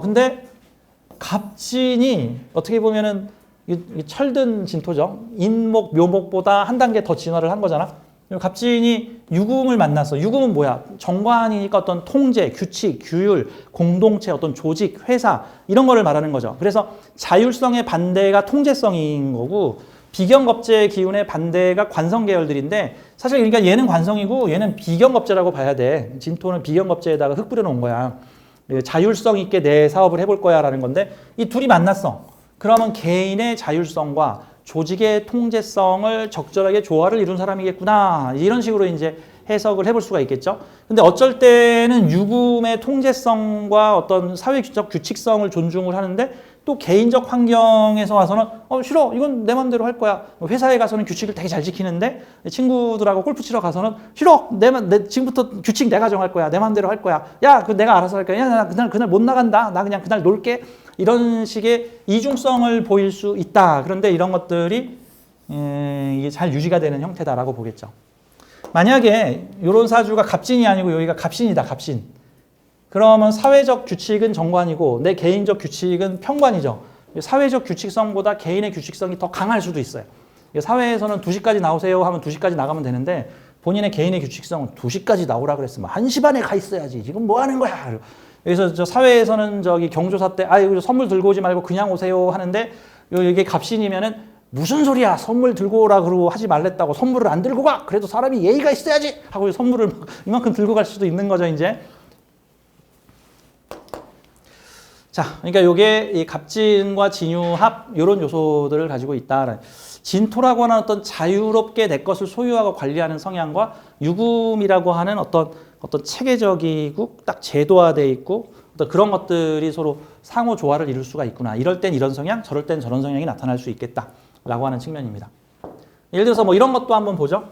근데 갑진이 어떻게 보면은 철든 진토죠. 인목, 묘목보다 한 단계 더 진화를 한 거잖아. 갑진이 유금을 만났어. 유금은 뭐야? 정관이니까 어떤 통제, 규칙, 규율, 공동체, 어떤 조직, 회사 이런 거를 말하는 거죠. 그래서 자율성의 반대가 통제성인 거고 비견겁제의 기운의 반대가 관성계열들인데 사실 그러니까 얘는 관성이고 얘는 비견겁제라고 봐야 돼. 진토는 비견겁제에다가 흙 뿌려놓은 거야. 자율성 있게 내 사업을 해볼 거야 라는 건데 이 둘이 만났어. 그러면 개인의 자율성과 조직의 통제성을 적절하게 조화를 이룬 사람이겠구나. 이런 식으로 이제 해석을 해볼 수가 있겠죠. 근데 어쩔 때는 유금의 통제성과 어떤 사회적 규칙성을 존중을 하는데 또 개인적 환경에서 와서는 싫어, 이건 내 맘대로 할 거야. 회사에 가서는 규칙을 되게 잘 지키는데 친구들하고 골프 치러 가서는 싫어, 지금부터 규칙 내가 정할 거야. 내 맘대로 할 거야. 야, 그 내가 알아서 할 거야. 야, 나 그날 못 나간다. 나 그냥 그날 놀게. 이런 식의 이중성을 보일 수 있다. 그런데 이런 것들이 이게 잘 유지가 되는 형태다라고 보겠죠. 만약에 이런 사주가 갑진이 아니고 여기가 갑신이다, 갑신. 그러면 사회적 규칙은 정관이고 내 개인적 규칙은 편관이죠. 사회적 규칙성보다 개인의 규칙성이 더 강할 수도 있어요. 사회에서는 2시까지 나오세요 하면 2시까지 나가면 되는데 본인의 개인의 규칙성은 2시까지 나오라 그랬으면 1시 반에 가 있어야지. 지금 뭐 하는 거야? 그래서 저 사회에서는 저기 경조사 때 선물 들고 오지 말고 그냥 오세요 하는데 이게 갑신이면은 무슨 소리야, 선물 들고 오라 그러고 하지 말랬다고 선물을 안 들고 가. 그래도 사람이 예의가 있어야지 하고 선물을 이만큼 들고 갈 수도 있는 거죠, 이제. 자, 그러니까 요게 이 갑진과 진유합 이런 요소들을 가지고 있다. 진토라고 하는 어떤 자유롭게 내 것을 소유하고 관리하는 성향과 유금이라고 하는 어떤 체계적이고 딱 제도화되어 있고 어떤 그런 것들이 서로 상호 조화를 이룰 수가 있구나. 이럴 땐 이런 성향, 저럴 땐 저런 성향이 나타날 수 있겠다라고 하는 측면입니다. 예를 들어서 뭐 이런 것도 한번 보죠.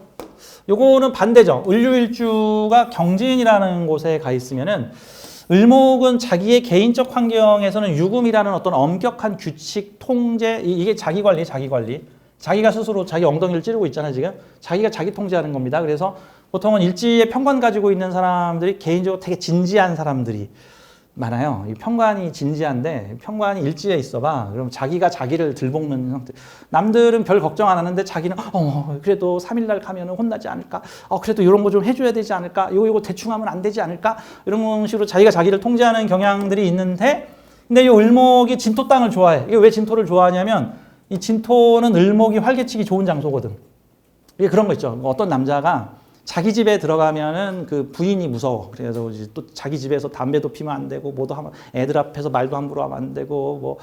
요거는 반대죠. 을류일주가 경진이라는 곳에 가 있으면은 을목은 자기의 개인적 환경에서는 유금이라는 어떤 엄격한 규칙, 통제, 이게 자기 관리. 자기가 스스로 자기 엉덩이를 찌르고 있잖아요, 지금. 자기가 자기 통제하는 겁니다. 그래서 보통은 일지의 편관 가지고 있는 사람들이 개인적으로 되게 진지한 사람들이 많아요. 이 편관이 진지한데 편관이 일지에 있어봐. 그럼 자기가 자기를 들볶는 상태. 남들은 별 걱정 안 하는데 자기는 그래도 3일날 가면 혼나지 않을까? 그래도 이런 거 좀 해줘야 되지 않을까? 요거 대충 하면 안 되지 않을까? 이런 식으로 자기가 자기를 통제하는 경향들이 있는데 근데 이 을목이 진토 땅을 좋아해. 이게 왜 진토를 좋아하냐면 이 진토는 을목이 활개치기 좋은 장소거든. 이게 그런 거 있죠. 어떤 남자가 자기 집에 들어가면은 그 부인이 무서워. 그래서 이제 또 자기 집에서 담배도 피면 안 되고, 뭐도 하면 애들 앞에서 말도 함부로 하면 안 되고, 뭐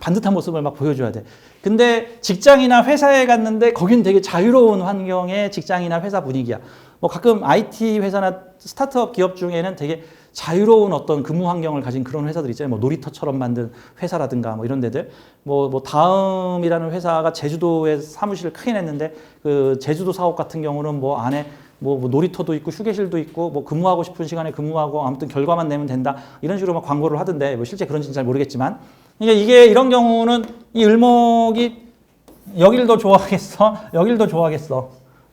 반듯한 모습을 막 보여줘야 돼. 근데 직장이나 회사에 갔는데 거긴 되게 자유로운 환경의 직장이나 회사 분위기야. 뭐 가끔 IT 회사나 스타트업 기업 중에는 되게 자유로운 어떤 근무 환경을 가진 그런 회사들 있잖아요. 뭐 놀이터처럼 만든 회사라든가 뭐 이런 데들. 뭐 다음이라는 회사가 제주도에 사무실을 크게 냈는데 그 제주도 사업 같은 경우는 뭐 안에 뭐 놀이터도 있고 휴게실도 있고 뭐 근무하고 싶은 시간에 근무하고 아무튼 결과만 내면 된다 이런 식으로 막 광고를 하던데 뭐 실제 그런지는 잘 모르겠지만 이게 이런 경우는 이 을목이 여길 더 좋아하겠어, 여길 더 좋아하겠어,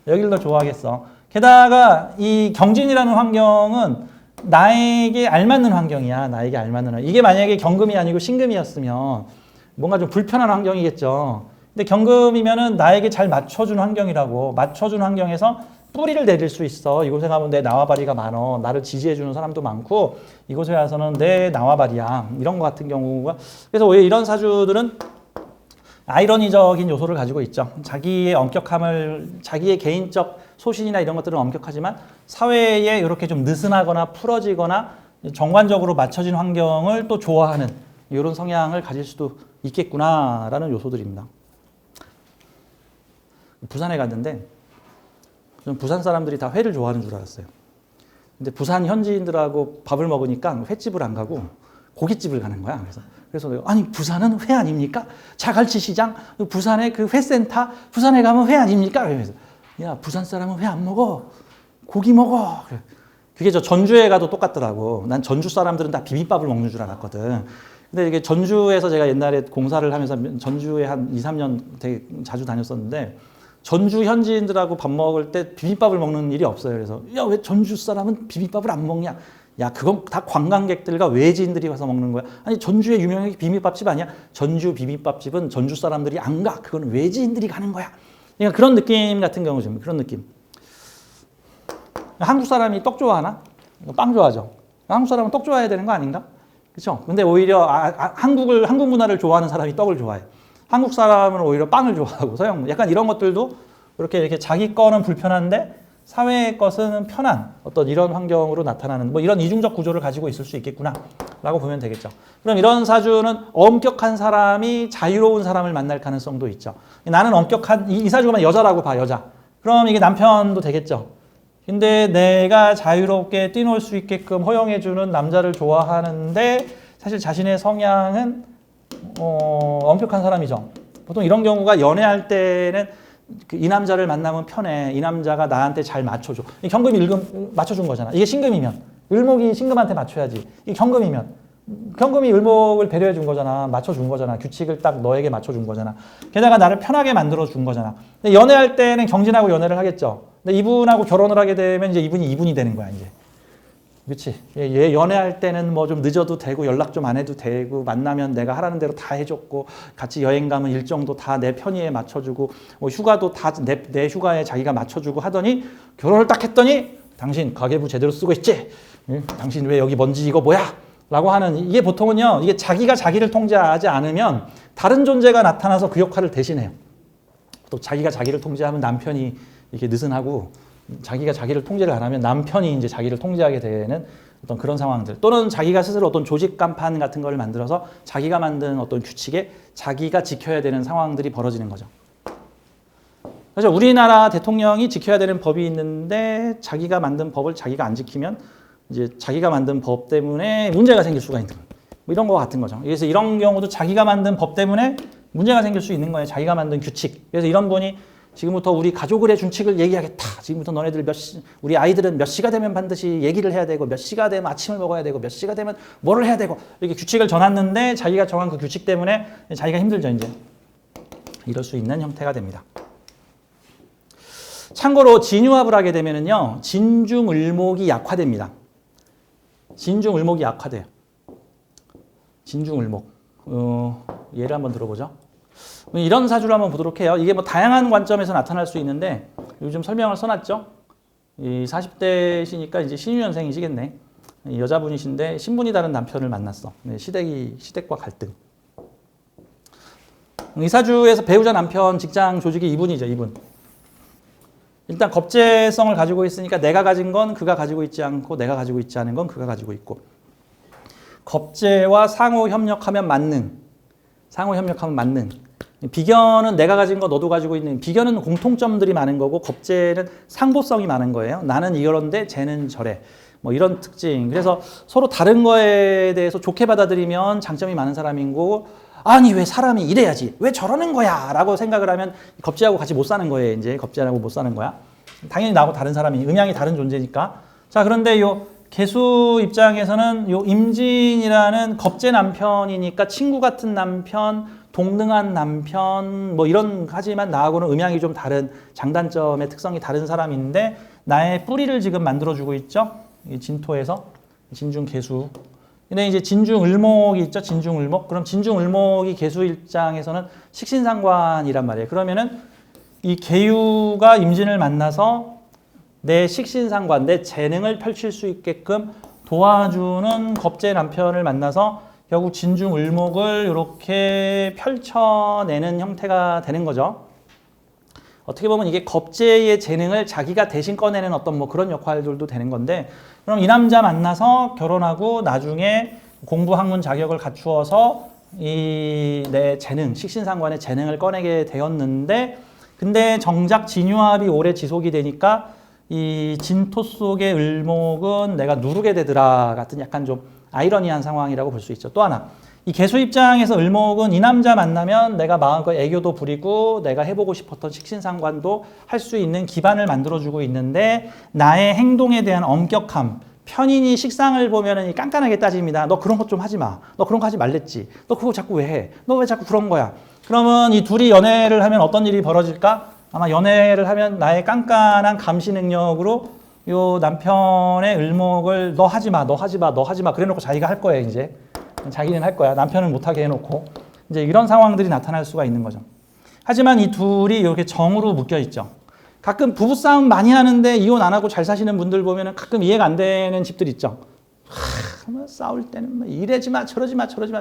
여길 더 좋아하겠어. 게다가 이 경진이라는 환경은 나에게 알맞는 환경이야. 나에게 알맞는 환경. 이게 만약에 경금이 아니고 신금이었으면 뭔가 좀 불편한 환경이겠죠. 근데 경금이면은 나에게 잘 맞춰준 환경이라고. 맞춰준 환경에서 뿌리를 내릴 수 있어. 이곳에 가면 내 나와바리가 많어. 나를 지지해주는 사람도 많고 이곳에 와서는 내 나와바리야. 이런 것 같은 경우가. 그래서 오히려 이런 사주들은 아이러니적인 요소를 가지고 있죠. 자기의 엄격함을, 자기의 개인적 소신이나 이런 것들은 엄격하지만 사회에 이렇게 좀 느슨하거나 풀어지거나 정관적으로 맞춰진 환경을 또 좋아하는 이런 성향을 가질 수도 있겠구나라는 요소들입니다. 부산에 갔는데 저는 부산 사람들이 다 회를 좋아하는 줄 알았어요. 근데 부산 현지인들하고 밥을 먹으니까 횟집을 안 가고 고깃집을 가는 거야. 그래서 내가 아니 부산은 회 아닙니까? 자갈치시장, 부산의 그 회센터, 부산에 가면 회 아닙니까? 그래서 야 부산 사람은 회 안 먹어, 고기 먹어. 그게 저 전주에 가도 똑같더라고. 난 전주 사람들은 다 비빔밥을 먹는 줄 알았거든. 근데 이게 전주에서 제가 옛날에 공사를 하면서 전주에 한 2, 3년 되게 자주 다녔었는데 전주 현지인들하고 밥 먹을 때 비빔밥을 먹는 일이 없어요. 그래서 야 왜 전주 사람은 비빔밥을 안 먹냐? 야 그건 다 관광객들과 외지인들이 와서 먹는 거야. 아니 전주의 유명한 비빔밥집 아니야? 전주 비빔밥집은 전주 사람들이 안 가. 그건 외지인들이 가는 거야. 그러니까 그런 느낌 같은 경우죠. 그런 느낌. 한국 사람이 떡 좋아하나? 빵 좋아하죠. 한국 사람은 떡 좋아해야 되는 거 아닌가? 그렇죠? 근데 오히려 한국 문화를 좋아하는 사람이 떡을 좋아해. 한국 사람은 오히려 빵을 좋아하고 서양 문화. 약간 이런 것들도 이렇게 자기 거는 불편한데 사회의 것은 편한 어떤 이런 환경으로 나타나는 뭐 이런 이중적 구조를 가지고 있을 수 있겠구나 라고 보면 되겠죠. 그럼 이런 사주는 엄격한 사람이 자유로운 사람을 만날 가능성도 있죠. 나는 엄격한, 이 사주가 여자라고 봐, 여자. 그럼 이게 남편도 되겠죠. 근데 내가 자유롭게 뛰놀 수 있게끔 허용해주는 남자를 좋아하는데 사실 자신의 성향은 엄격한 사람이죠. 보통 이런 경우가 연애할 때는 이 남자를 만나면 편해. 이 남자가 나한테 잘 맞춰줘. 이 경금이 일금 맞춰준 거잖아. 이게 신금이면. 을목이 신금한테 맞춰야지. 이 경금이면. 경금이 을목을 배려해 준 거잖아. 맞춰준 거잖아. 규칙을 딱 너에게 맞춰준 거잖아. 게다가 나를 편하게 만들어 준 거잖아. 근데 연애할 때는 경진하고 연애를 하겠죠. 근데 이분하고 결혼을 하게 되면 이제 이분이 되는 거야, 이제. 그렇지. 얘 연애할 때는 뭐 좀 늦어도 되고 연락 좀 안 해도 되고 만나면 내가 하라는 대로 다 해줬고 같이 여행 가면 일정도 다 내 편의에 맞춰주고 뭐 휴가도 다 내 휴가에 자기가 맞춰주고 하더니 결혼을 딱 했더니 당신 가계부 제대로 쓰고 있지? 응? 당신 왜 여기 먼지 이거 뭐야? 라고 하는 이게 보통은요. 이게 자기가 자기를 통제하지 않으면 다른 존재가 나타나서 그 역할을 대신해요. 또 자기가 자기를 통제하면 남편이 이렇게 느슨하고 자기가 자기를 통제를 안 하면 남편이 이제 자기를 통제하게 되는 어떤 그런 상황들 또는 자기가 스스로 어떤 조직 간판 같은 걸 만들어서 자기가 만든 어떤 규칙에 자기가 지켜야 되는 상황들이 벌어지는 거죠. 그래서 우리나라 대통령이 지켜야 되는 법이 있는데 자기가 만든 법을 자기가 안 지키면 이제 자기가 만든 법 때문에 문제가 생길 수가 있는 거예요. 뭐 이런 거 같은 거죠. 그래서 이런 경우도 자기가 만든 법 때문에 문제가 생길 수 있는 거예요. 자기가 만든 규칙. 그래서 이런 분이 지금부터 우리 가족의 준칙을 얘기하겠다. 지금부터 너네들 우리 아이들은 몇 시가 되면 반드시 얘기를 해야 되고 몇 시가 되면 아침을 먹어야 되고 몇 시가 되면 뭐를 해야 되고 이렇게 규칙을 정했는데 자기가 정한 그 규칙 때문에 자기가 힘들죠, 이제. 이럴 수 있는 형태가 됩니다. 참고로 진유합을 하게 되면은요, 진중을목이 약화됩니다. 진중을목이 약화돼요. 진중을목. 예를 한번 들어보죠. 이런 사주를 한번 보도록 해요. 이게 뭐 다양한 관점에서 나타날 수 있는데 요즘 설명을 써놨죠. 이 40대시니까 이제 신유년생이시겠네. 여자분이신데 신분이 다른 남편을 만났어. 시댁과 갈등. 이 사주에서 배우자 남편 직장 조직이 이분이죠. 이분. 일단 겁재성을 가지고 있으니까 내가 가진 건 그가 가지고 있지 않고 내가 가지고 있지 않은 건 그가 가지고 있고 겁재와 상호 협력하면 만능. 상호 협력하면 만능. 비견은 내가 가진 거 너도 가지고 있는 비견은 공통점들이 많은 거고 겁재는 상보성이 많은 거예요. 나는 이런데 쟤는 저래. 뭐 이런 특징. 그래서 서로 다른 거에 대해서 좋게 받아들이면 장점이 많은 사람이고 아니 왜 사람이 이래야지 왜 저러는 거야 라고 생각을 하면 겁재하고 같이 못 사는 거예요. 이제 겁재하고 못 사는 거야. 당연히 나하고 다른 사람이 음양이 다른 존재니까. 자 그런데 요 개수 입장에서는 요 임진이라는 겁재 남편이니까 친구 같은 남편 동등한 남편 뭐 이런 하지만 나하고는 음양이 좀 다른 장단점의 특성이 다른 사람인데 나의 뿌리를 지금 만들어주고 있죠. 이 진토에서 진중개수. 근데 이제 진중을목이 있죠. 진중을목. 그럼 진중을목이 개수 입장에서는 식신상관이란 말이에요. 그러면은 이 개유가 임진을 만나서 내 식신상관, 내 재능을 펼칠 수 있게끔 도와주는 겁재 남편을 만나서 결국 진중을목을 이렇게 펼쳐내는 형태가 되는 거죠. 어떻게 보면 이게 겁재의 재능을 자기가 대신 꺼내는 어떤 뭐 그런 역할들도 되는 건데 그럼 이 남자 만나서 결혼하고 나중에 공부 학문 자격을 갖추어서 이 내 재능, 식신상관의 재능을 꺼내게 되었는데 근데 정작 진유합이 오래 지속이 되니까 이 진토 속의 을목은 내가 누르게 되더라 같은 약간 좀 아이러니한 상황이라고 볼 수 있죠. 또 하나 이 개수 입장에서 을목은 이 남자 만나면 내가 마음껏 애교도 부리고 내가 해보고 싶었던 식신상관도 할 수 있는 기반을 만들어주고 있는데 나의 행동에 대한 엄격함 편인이 식상을 보면은 깐깐하게 따집니다. 너 그런 것 좀 하지 마. 너 그런 거 하지 말랬지. 너 그거 자꾸 왜 해? 너 왜 자꾸 그런 거야? 그러면 이 둘이 연애를 하면 어떤 일이 벌어질까? 아마 연애를 하면 나의 깐깐한 감시 능력으로 요 남편의 을목을 너 하지 마, 너 하지 마, 너 하지 마 그래놓고 자기가 할 거예요. 이제 자기는 할 거야. 남편은 못하게 해놓고 이제 이런 상황들이 나타날 수가 있는 거죠. 하지만 이 둘이 이렇게 정으로 묶여 있죠. 가끔 부부싸움 많이 하는데 이혼 안 하고 잘 사시는 분들 보면 가끔 이해가 안 되는 집들 있죠. 뭐 싸울 때는 뭐 이래지 마, 저러지 마, 저러지 마.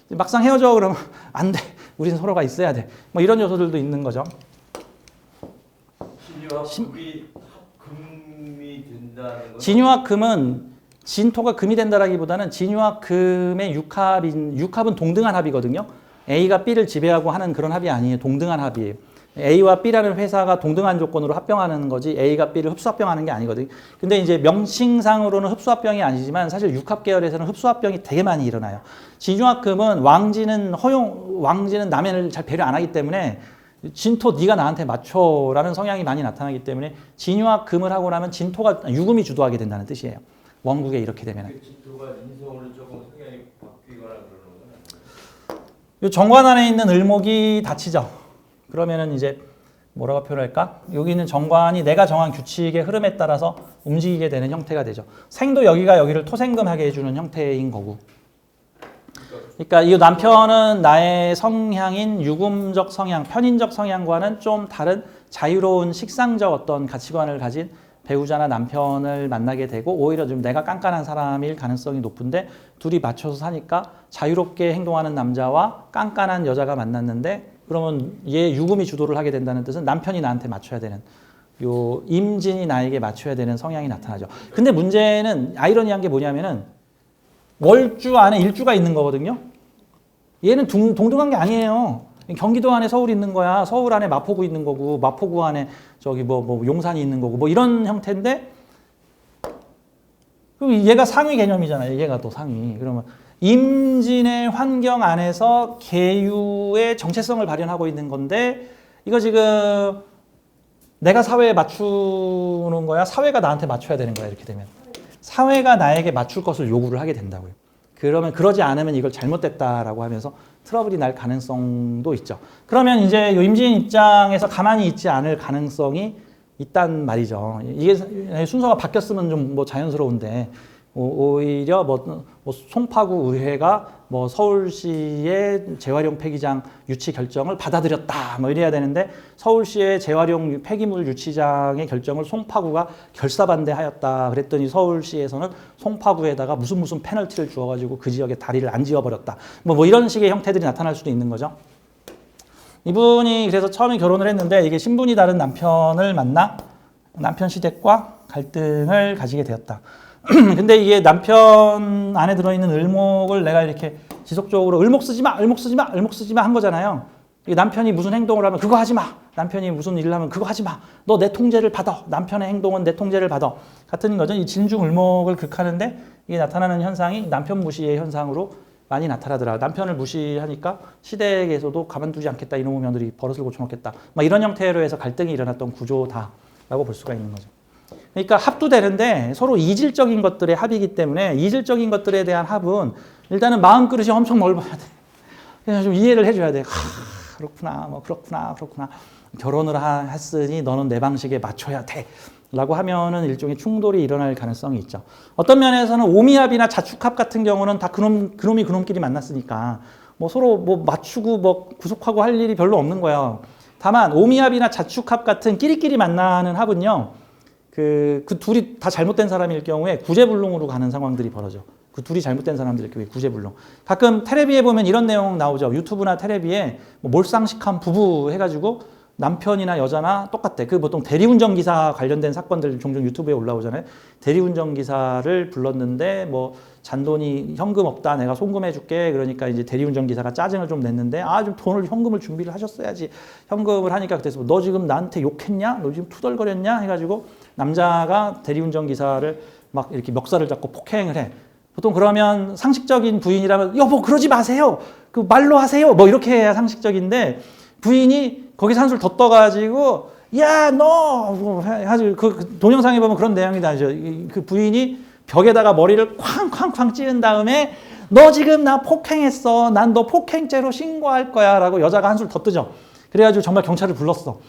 막상 헤어져 그러면 안 돼. 우린 서로가 있어야 돼. 뭐 이런 요소들도 있는 거죠. 진유와 금이 된다는 건 진유와 금은 진토가 금이 된다라기보다는 진유와 금의 육합은 동등한 합이거든요. A가 B를 지배하고 하는 그런 합이 아니에요. 동등한 합이에요. A와 B라는 회사가 동등한 조건으로 합병하는 거지 A가 B를 흡수합병하는 게 아니거든요. 근데 이제 명칭상으로는 흡수합병이 아니지만 사실 육합 계열에서는 흡수합병이 되게 많이 일어나요. 진유와 금은 왕지는 남해를 잘 배려 안 하기 때문에 진토 네가 나한테 맞춰라는 성향이 많이 나타나기 때문에 진유와 금을 하고 나면 진토가 유금이 주도하게 된다는 뜻이에요. 원국에 이렇게 되면. 진토가 인성으로 조금 성향이 바뀌거나 그러는 건 이 정관 안에 있는 을목이 닫히죠. 그러면은 이제 뭐라고 표현할까? 여기 있는 정관이 내가 정한 규칙의 흐름에 따라서 움직이게 되는 형태가 되죠. 생도 여기가 여기를 토생금하게 해주는 형태인 거고. 그러니까 이 남편은 나의 성향인 유금적 성향, 편인적 성향과는 좀 다른 자유로운 식상적 어떤 가치관을 가진 배우자나 남편을 만나게 되고 오히려 좀 내가 깐깐한 사람일 가능성이 높은데 둘이 맞춰서 사니까 자유롭게 행동하는 남자와 깐깐한 여자가 만났는데 그러면 얘 유금이 주도를 하게 된다는 뜻은 남편이 나한테 맞춰야 되는 요 임진이 나에게 맞춰야 되는 성향이 나타나죠. 근데 문제는 아이러니한 게 뭐냐면은 월주 안에 일주가 있는 거거든요. 얘는 동등한 게 아니에요. 경기도 안에 서울이 있는 거야. 서울 안에 마포구 있는 거고 마포구 안에 저기 뭐 용산이 있는 거고 뭐 이런 형태인데 그럼 얘가 상위 개념이잖아요. 얘가 또 상위. 그러면 임진의 환경 안에서 계유의 정체성을 발현하고 있는 건데 이거 지금 내가 사회에 맞추는 거야? 사회가 나한테 맞춰야 되는 거야? 이렇게 되면 사회가 나에게 맞출 것을 요구를 하게 된다고요. 그러면 그러지 않으면 이걸 잘못됐다라고 하면서 트러블이 날 가능성도 있죠. 그러면 이제 임진 입장에서 가만히 있지 않을 가능성이 있단 말이죠. 이게 순서가 바뀌었으면 좀 뭐 자연스러운데 오히려 뭐 송파구 의회가 뭐 서울시의 재활용 폐기장 유치 결정을 받아들였다 뭐 이래야 되는데 서울시의 재활용 폐기물 유치장의 결정을 송파구가 결사반대하였다 그랬더니 서울시에서는 송파구에다가 무슨 페널티를 주어가지고 그 지역에 다리를 안 지어버렸다 뭐 이런 식의 형태들이 나타날 수도 있는 거죠. 이분이 그래서 처음에 결혼을 했는데 이게 신분이 다른 남편을 만나 남편 시댁과 갈등을 가지게 되었다. 근데 이게 남편 안에 들어있는 을목을 내가 이렇게 지속적으로 을목 쓰지 마 한 거잖아요. 남편이 무슨 행동을 하면 그거 하지 마. 남편이 무슨 일을 하면 그거 하지 마. 너 내 통제를 받아. 남편의 행동은 내 통제를 받아. 같은 거죠. 이 진중 을목을 극하는데 이게 나타나는 현상이 남편 무시의 현상으로 많이 나타나더라. 남편을 무시하니까 시댁에서도 가만두지 않겠다. 이놈의 며느리 버릇을 고쳐놓겠다. 막 이런 형태로 해서 갈등이 일어났던 구조다라고 볼 수가 있는 거죠. 그러니까 합도 되는데 서로 이질적인 것들의 합이기 때문에 이질적인 것들에 대한 합은 일단은 마음그릇이 엄청 넓어야 돼. 그냥 좀 이해를 해줘야 돼. 그렇구나, 뭐 그렇구나. 결혼을 했으니 너는 내 방식에 맞춰야 돼. 라고 하면은 일종의 충돌이 일어날 가능성이 있죠. 어떤 면에서는 오미합이나 자축합 같은 경우는 다 그놈이 그놈끼리 만났으니까 뭐 서로 뭐 맞추고 뭐 구속하고 할 일이 별로 없는 거예요. 다만 오미합이나 자축합 같은 끼리끼리 만나는 합은요. 그 둘이 다 잘못된 사람일 경우에 구제불능으로 가는 상황들이 벌어져. 그 둘이 잘못된 사람들 경우에 구제불능. 가끔 테레비에 보면 이런 내용 나오죠. 유튜브나 테레비에 뭐 몰상식한 부부 해가지고 남편이나 여자나 똑같대. 그 보통 대리운전 기사 관련된 사건들 종종 유튜브에 올라오잖아요. 대리운전 기사를 불렀는데 뭐 잔돈이 현금 없다. 내가 송금해 줄게. 그러니까 이제 대리운전 기사가 짜증을 좀 냈는데 좀 현금을 준비를 하셨어야지. 현금을 하니까 그래서 너 지금 나한테 욕했냐? 너 지금 투덜거렸냐? 해가지고 남자가 대리운전 기사를 막 이렇게 멱살을 잡고 폭행을 해. 보통 그러면 상식적인 부인이라면 여보 그러지 마세요. 그 말로 하세요. 뭐 이렇게 해야 상식적인데 부인이 거기서 한술 더 떠가지고 야 너 아주 그 동영상에 보면 그런 내용이 나죠. 그 부인이 벽에다가 머리를 쾅쾅쾅 찌른 다음에 너 지금 나 폭행했어. 난 너 폭행죄로 신고할 거야. 라고 여자가 한술 더 뜨죠. 그래가지고 정말 경찰을 불렀어.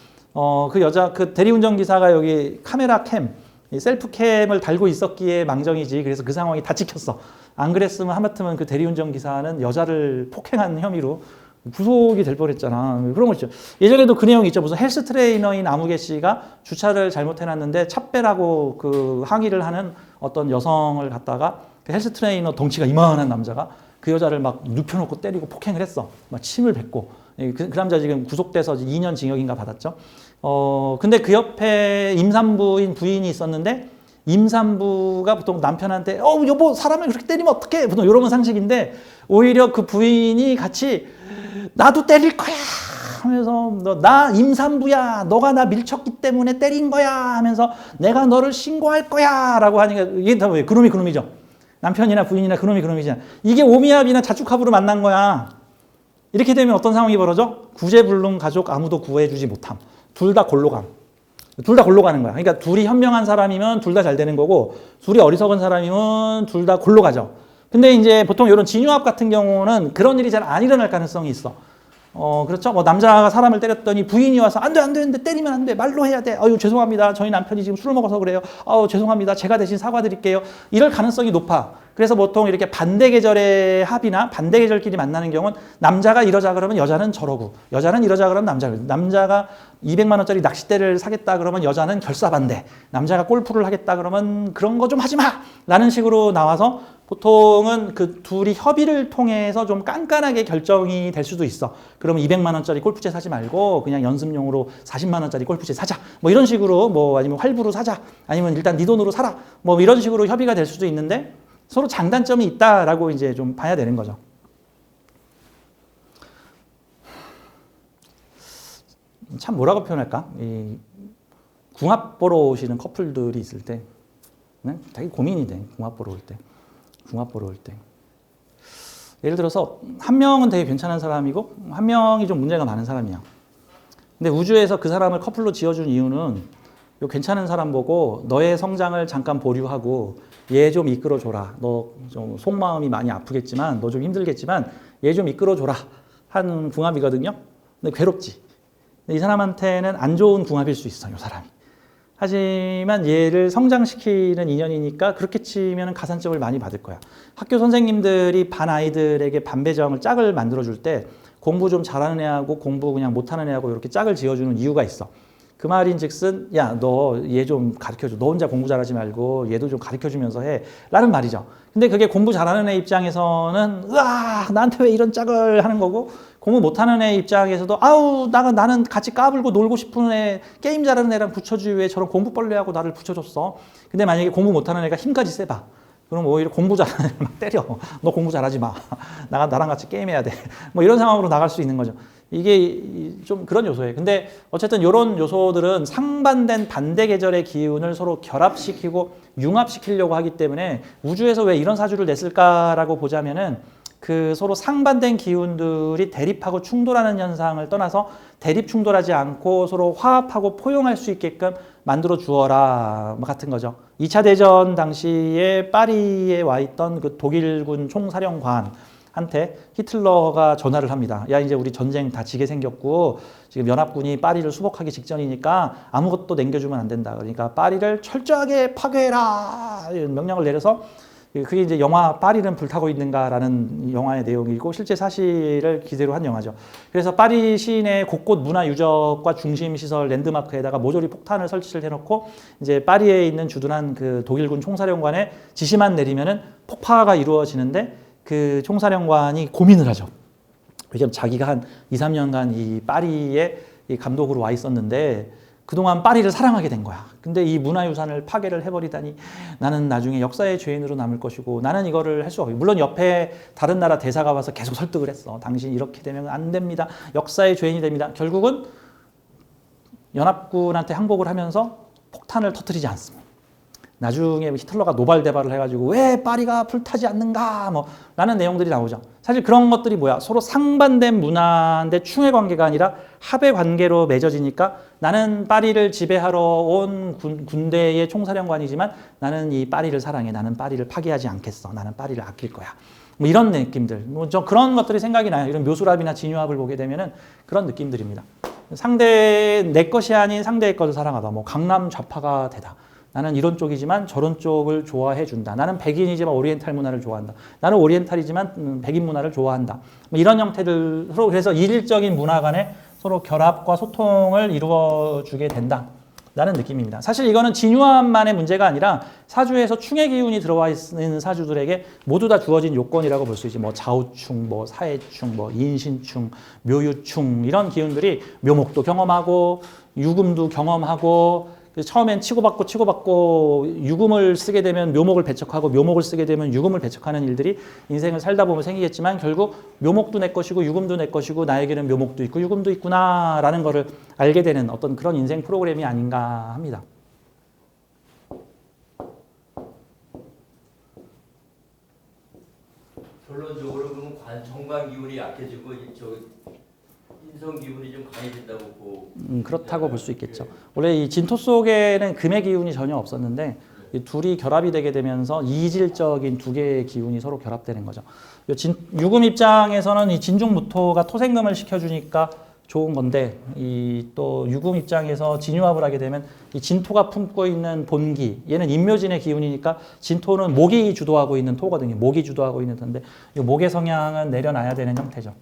그 대리운전 기사가 여기 카메라 캠, 셀프 캠을 달고 있었기에 망정이지. 그래서 그 상황이 다 찍혔어. 안 그랬으면 하마터면 그 대리운전 기사는 여자를 폭행한 혐의로 구속이 될 뻔했잖아. 그런 거 있죠. 예전에도 그 내용이 있죠. 무슨 헬스 트레이너인 아무개 씨가 주차를 잘못해놨는데 차빼라고 그 항의를 하는 어떤 여성을 갖다가 그 헬스 트레이너 덩치가 이만한 남자가 그 여자를 막 눕혀놓고 때리고 폭행을 했어. 막 침을 뱉고. 그 남자 지금 구속돼서 2년 징역인가 받았죠. 근데 그 옆에 임산부인 부인이 있었는데 임산부가 보통 남편한테 여보 사람을 그렇게 때리면 어떡해 보통 이런 상식인데 오히려 그 부인이 같이 나도 때릴 거야 하면서 나 임산부야 너가 나 밀쳤기 때문에 때린 거야 하면서 내가 너를 신고할 거야 라고 하니까 이게 다 왜 그놈이 그놈이죠. 남편이나 부인이나 그놈이 그놈이잖아. 이게 오미압이나 자축합으로 만난 거야. 이렇게 되면 어떤 상황이 벌어져? 구제불능 가족 아무도 구해주지 못함. 둘 다 골로 감. 둘 다 골로 가는 거야. 그러니까 둘이 현명한 사람이면 둘 다 잘 되는 거고 둘이 어리석은 사람이면 둘 다 골로 가죠. 근데 이제 보통 이런 진유압 같은 경우는 그런 일이 잘 안 일어날 가능성이 있어. 그렇죠. 뭐 남자가 사람을 때렸더니 부인이 와서 안 돼, 안 되는데 때리면 안 돼. 말로 해야 돼. 아유, 죄송합니다. 저희 남편이 지금 술을 먹어서 그래요. 아유, 죄송합니다. 제가 대신 사과드릴게요. 이럴 가능성이 높아. 그래서 보통 이렇게 반대 계절의 합이나 반대 계절끼리 만나는 경우는 남자가 이러자 그러면 여자는 저러고 여자는 이러자 그러면 남자가 200만 원짜리 낚싯대를 사겠다 그러면 여자는 결사반대. 남자가 골프를 하겠다 그러면 그런 거 좀 하지 마. 라는 식으로 나와서 보통은 그 둘이 협의를 통해서 좀 깐깐하게 결정이 될 수도 있어. 그러면 200만 원짜리 골프채 사지 말고 그냥 연습용으로 40만 원짜리 골프채 사자. 뭐 이런 식으로 뭐 아니면 활부로 사자. 아니면 일단 네 돈으로 사라. 뭐 이런 식으로 협의가 될 수도 있는데 서로 장단점이 있다라고 이제 좀 봐야 되는 거죠. 참 뭐라고 표현할까? 이 궁합 보러 오시는 커플들이 있을 때 되게 고민이 돼. 궁합 보러 올 때. 예를 들어서 한 명은 되게 괜찮은 사람이고 한 명이 좀 문제가 많은 사람이야. 근데 우주에서 그 사람을 커플로 지어준 이유는 요 괜찮은 사람 보고 너의 성장을 잠깐 보류하고 얘 좀 이끌어줘라. 너 좀 속마음이 많이 아프겠지만 너 좀 힘들겠지만 얘 좀 이끌어줘라 하는 궁합이거든요. 근데 괴롭지. 근데 이 사람한테는 안 좋은 궁합일 수 있어, 요 사람이. 하지만 얘를 성장시키는 인연이니까 그렇게 치면 가산점을 많이 받을 거야. 학교 선생님들이 반 아이들에게 반배정을 짝을 만들어줄 때 공부 좀 잘하는 애하고 공부 그냥 못하는 애하고 이렇게 짝을 지어주는 이유가 있어. 그 말인 즉슨 야, 너 얘 좀 가르쳐줘. 너 혼자 공부 잘하지 말고 얘도 좀 가르쳐주면서 해. 라는 말이죠. 근데 그게 공부 잘하는 애 입장에서는 으아 나한테 왜 이런 짝을 하는 거고 공부 못하는 애 입장에서도 아우 나는 같이 까불고 놀고 싶은 애 게임 잘하는 애랑 붙여주지 왜 저런 공부벌레하고 나를 붙여줬어. 근데 만약에 공부 못하는 애가 힘까지 세봐. 그럼 오히려 공부 잘하는 애를 막 때려. 너 공부 잘하지 마. 나랑 같이 게임해야 돼. 뭐 이런 상황으로 나갈 수 있는 거죠. 이게 좀 그런 요소예요. 근데 어쨌든 이런 요소들은 상반된 반대 계절의 기운을 서로 결합시키고 융합시키려고 하기 때문에 우주에서 왜 이런 사주를 냈을까라고 보자면은 그 서로 상반된 기운들이 대립하고 충돌하는 현상을 떠나서 대립 충돌하지 않고 서로 화합하고 포용할 수 있게끔 만들어 주어라 같은 거죠. 2차 대전 당시에 파리에 와 있던 그 독일군 총사령관한테 히틀러가 전화를 합니다. 야, 이제 우리 전쟁 다 지게 생겼고 지금 연합군이 파리를 수복하기 직전이니까 아무것도 남겨주면 안 된다. 그러니까 파리를 철저하게 파괴해라 명령을 내려서 그게 이제 영화 파리는 불타고 있는가라는 영화의 내용이고 실제 사실을 기대로 한 영화죠. 그래서 파리 시내 곳곳 문화 유적과 중심 시설 랜드마크에다가 모조리 폭탄을 설치를 해놓고 이제 파리에 있는 주둔한 그 독일군 총사령관의 지시만 내리면은 폭파가 이루어지는데 그 총사령관이 고민을 하죠. 왜냐면 자기가 한 2, 3년간 이 파리에 이 감독으로 와 있었는데 그동안 파리를 사랑하게 된 거야. 근데 이 문화유산을 파괴를 해버리다니 나는 나중에 역사의 죄인으로 남을 것이고 나는 이거를 할 수 없고 물론 옆에 다른 나라 대사가 와서 계속 설득을 했어. 당신 이렇게 되면 안 됩니다. 역사의 죄인이 됩니다. 결국은 연합군한테 항복을 하면서 폭탄을 터뜨리지 않습니다. 나중에 히틀러가 노발대발을 해가지고 왜 파리가 불타지 않는가 뭐 라는 내용들이 나오죠. 사실 그런 것들이 뭐야? 서로 상반된 문화인데 충의 관계가 아니라 합의 관계로 맺어지니까 나는 파리를 지배하러 온 군대의 총사령관이지만 나는 이 파리를 사랑해. 나는 파리를 파괴하지 않겠어. 나는 파리를 아낄 거야. 뭐 이런 느낌들. 뭐 저 그런 것들이 생각이 나요. 이런 묘수랍이나 진유합을 보게 되면은 그런 느낌들입니다. 내 것이 아닌 상대의 것을 사랑하다. 뭐 강남 좌파가 되다. 나는 이런 쪽이지만 저런 쪽을 좋아해 준다. 나는 백인이지만 오리엔탈 문화를 좋아한다. 나는 오리엔탈이지만 백인 문화를 좋아한다. 뭐 이런 형태들로 그래서 일적인 문화 간에 서로 결합과 소통을 이루어주게 된다. 라는 느낌입니다. 사실 이거는 진유함만의 문제가 아니라 사주에서 충의 기운이 들어와 있는 사주들에게 모두 다 주어진 요건이라고 볼 수 있지. 뭐 좌우충, 뭐 사해충, 뭐 인신충, 묘유충 이런 기운들이 묘목도 경험하고 유금도 경험하고 그래서 처음엔 치고받고 유금을 쓰게 되면 묘목을 배척하고 묘목을 쓰게 되면 유금을 배척하는 일들이 인생을 살다 보면 생기겠지만 결국 묘목도 내 것이고 유금도 내 것이고 나에게는 묘목도 있고 유금도 있구나라는 거를 알게 되는 어떤 그런 인생 프로그램이 아닌가 합니다. 결론적으로 그러면 정관 기운이 약해지고 인성 기운이 좀 강해진다고 보고 그렇다고 볼 수 있겠죠. 원래 이 진토 속에는 금의 기운이 전혀 없었는데 이 둘이 결합이 되게 되면서 이질적인 두 개의 기운이 서로 결합되는 거죠. 유금 입장에서는 이 진중무토가 토생금을 시켜주니까 좋은 건데 이 또 유금 입장에서 진유합을 하게 되면 이 진토가 품고 있는 본기 얘는 인묘진의 기운이니까 진토는 목이 주도하고 있는 토거든요. 목이 주도하고 있는 토인데 이 목의 성향은 내려놔야 되는 형태죠.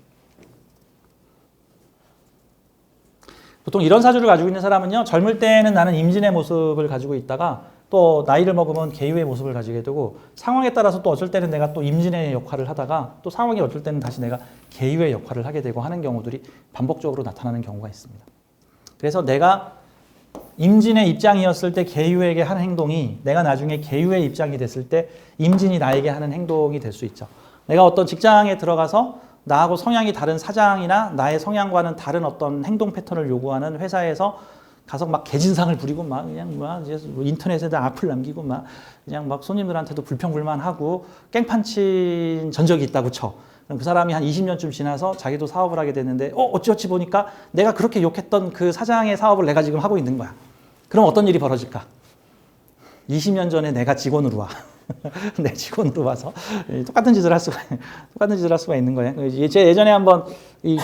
보통 이런 사주를 가지고 있는 사람은요, 젊을 때는 나는 임진의 모습을 가지고 있다가 또 나이를 먹으면 계유의 모습을 가지게 되고 상황에 따라서 또 어쩔 때는 내가 또 임진의 역할을 하다가 또 상황이 어쩔 때는 다시 내가 계유의 역할을 하게 되고 하는 경우들이 반복적으로 나타나는 경우가 있습니다. 그래서 내가 임진의 입장이었을 때 계유에게 하는 행동이 내가 나중에 계유의 입장이 됐을 때 임진이 나에게 하는 행동이 될 수 있죠. 내가 어떤 직장에 들어가서 나하고 성향이 다른 사장이나 나의 성향과는 다른 어떤 행동 패턴을 요구하는 회사에서 가서 막 개진상을 부리고 막 그냥 막 인터넷에다 악플 남기고 막 그냥 막 손님들한테도 불평불만하고 깽판친 전적이 있다고 쳐. 그럼 그 사람이 한 20년쯤 지나서 자기도 사업을 하게 됐는데 어찌어찌 보니까 내가 그렇게 욕했던 그 사장의 사업을 내가 지금 하고 있는 거야. 그럼 어떤 일이 벌어질까? 20년 전에 내가 직원으로 와. 내 직원으로 와서 똑같은 짓을 할 수가 있는 거예요. 제가 예전에 한번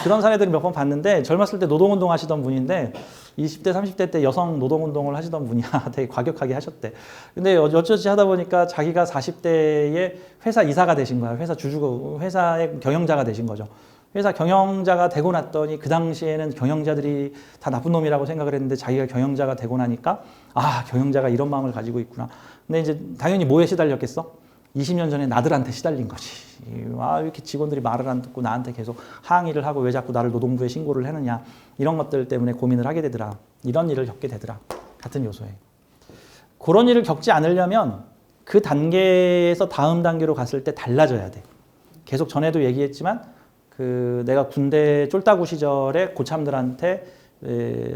그런 사례들을 몇 번 봤는데 젊었을 때 노동운동 하시던 분인데 20대, 30대 때 여성 노동운동을 하시던 분이야. 되게 과격하게 하셨대. 근데 어쩌지 하다 보니까 자기가 40대에 회사 이사가 되신 거야. 회사의 경영자가 되신 거죠. 회사 경영자가 되고 났더니 그 당시에는 경영자들이 다 나쁜 놈이라고 생각을 했는데 자기가 경영자가 되고 나니까 경영자가 이런 마음을 가지고 있구나. 근데 이제 당연히 뭐에 시달렸겠어? 20년 전에 나들한테 시달린 거지. 이렇게 직원들이 말을 안 듣고 나한테 계속 항의를 하고 왜 자꾸 나를 노동부에 신고를 하느냐. 이런 것들 때문에 고민을 하게 되더라. 이런 일을 겪게 되더라. 같은 요소에. 그런 일을 겪지 않으려면 그 단계에서 다음 단계로 갔을 때 달라져야 돼. 계속 전에도 얘기했지만 내가 군대 쫄따구 시절에 고참들한테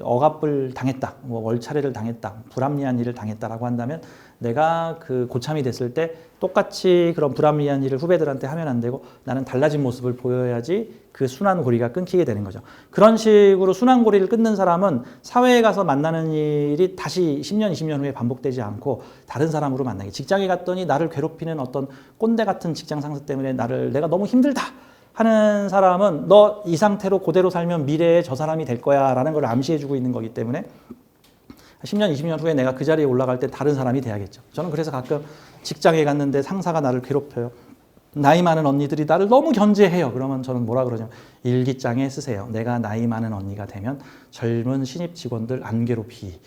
억압을 당했다, 월차례를 당했다, 불합리한 일을 당했다라고 한다면 내가 그 고참이 됐을 때 똑같이 그런 불합리한 일을 후배들한테 하면 안 되고 나는 달라진 모습을 보여야지 그 순환고리가 끊기게 되는 거죠. 그런 식으로 순환고리를 끊는 사람은 사회에 가서 만나는 일이 다시 10년, 20년 후에 반복되지 않고 다른 사람으로 만나게. 직장에 갔더니 나를 괴롭히는 어떤 꼰대 같은 직장 상사 때문에 내가 너무 힘들다 하는 사람은 너 이 상태로 그대로 살면 미래에 저 사람이 될 거야 라는 걸 암시해주고 있는 거기 때문에 10년, 20년 후에 내가 그 자리에 올라갈 때 다른 사람이 돼야겠죠. 저는 그래서 가끔 직장에 갔는데 상사가 나를 괴롭혀요. 나이 많은 언니들이 나를 너무 견제해요. 그러면 저는 뭐라 그러냐면 일기장에 쓰세요. 내가 나이 많은 언니가 되면 젊은 신입 직원들 안 괴롭히.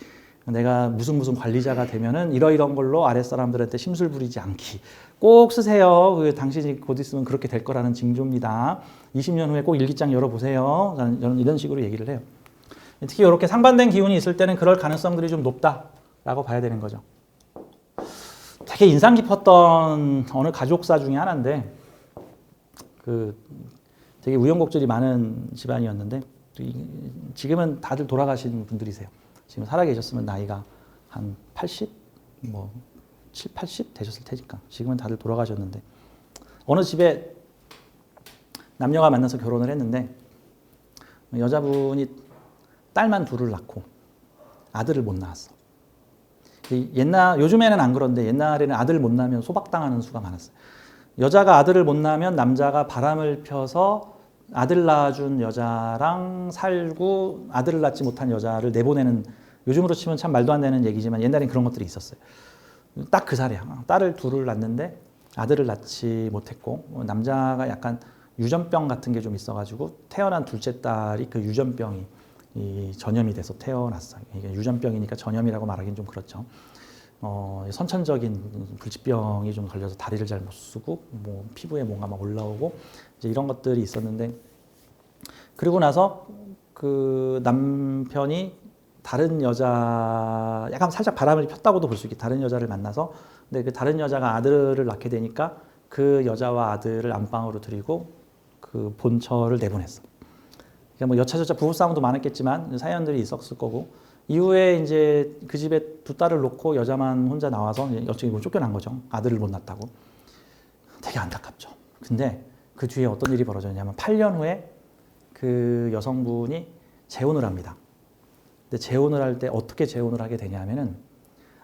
내가 무슨 관리자가 되면은 이러이런 걸로 아랫사람들한테 심술 부리지 않기. 꼭 쓰세요. 당신이 곧 있으면 그렇게 될 거라는 징조입니다. 20년 후에 꼭 일기장 열어보세요. 저는 이런 식으로 얘기를 해요. 특히 이렇게 상반된 기운이 있을 때는 그럴 가능성들이 좀 높다라고 봐야 되는 거죠. 되게 인상 깊었던 어느 가족사 중에 하나인데 되게 우여곡절이 많은 집안이었는데 지금은 다들 돌아가신 분들이세요. 지금 살아계셨으면 나이가 한 80? 7, 80 되셨을 테니까. 지금은 다들 돌아가셨는데 어느 집에 남녀가 만나서 결혼을 했는데 여자분이 딸만 둘을 낳고 아들을 못 낳았어. 요즘에는 안 그런데 옛날에는 아들 못 낳으면 소박당하는 수가 많았어요. 여자가 아들을 못 낳으면 남자가 바람을 펴서 아들 낳아준 여자랑 살고 아들을 낳지 못한 여자를 내보내는, 요즘으로 치면 참 말도 안 되는 얘기지만 옛날엔 그런 것들이 있었어요. 딱 그 사례야. 딸을 둘을 낳는데 아들을 낳지 못했고 남자가 약간 유전병 같은 게 좀 있어가지고 태어난 둘째 딸이 그 유전병이 전염이 돼서 태어났어요. 이게 유전병이니까 전염이라고 말하기는 좀 그렇죠. 선천적인 불치병이 좀 걸려서 다리를 잘 못 쓰고 피부에 뭔가 막 올라오고 이제 이런 것들이 있었는데, 그리고 나서 그 남편이 다른 여자 약간 살짝 바람을 폈다고도 볼 수 있게 다른 여자를 만나서 근데 그 다른 여자가 아들을 낳게 되니까 그 여자와 아들을 안방으로 들이고 그 본처를 내보냈어. 그러니까 뭐 여차저차 부부싸움도 많았겠지만 사연들이 있었을 거고 이후에 이제 그 집에 두 딸을 놓고 여자만 혼자 나와서 어떻게 보면 쫓겨난 거죠. 아들을 못 낳았다고. 되게 안타깝죠. 근데 그 뒤에 어떤 일이 벌어졌냐면 8년 후에 그 여성분이 재혼을 합니다. 근데 재혼을 할 때 어떻게 재혼을 하게 되냐면은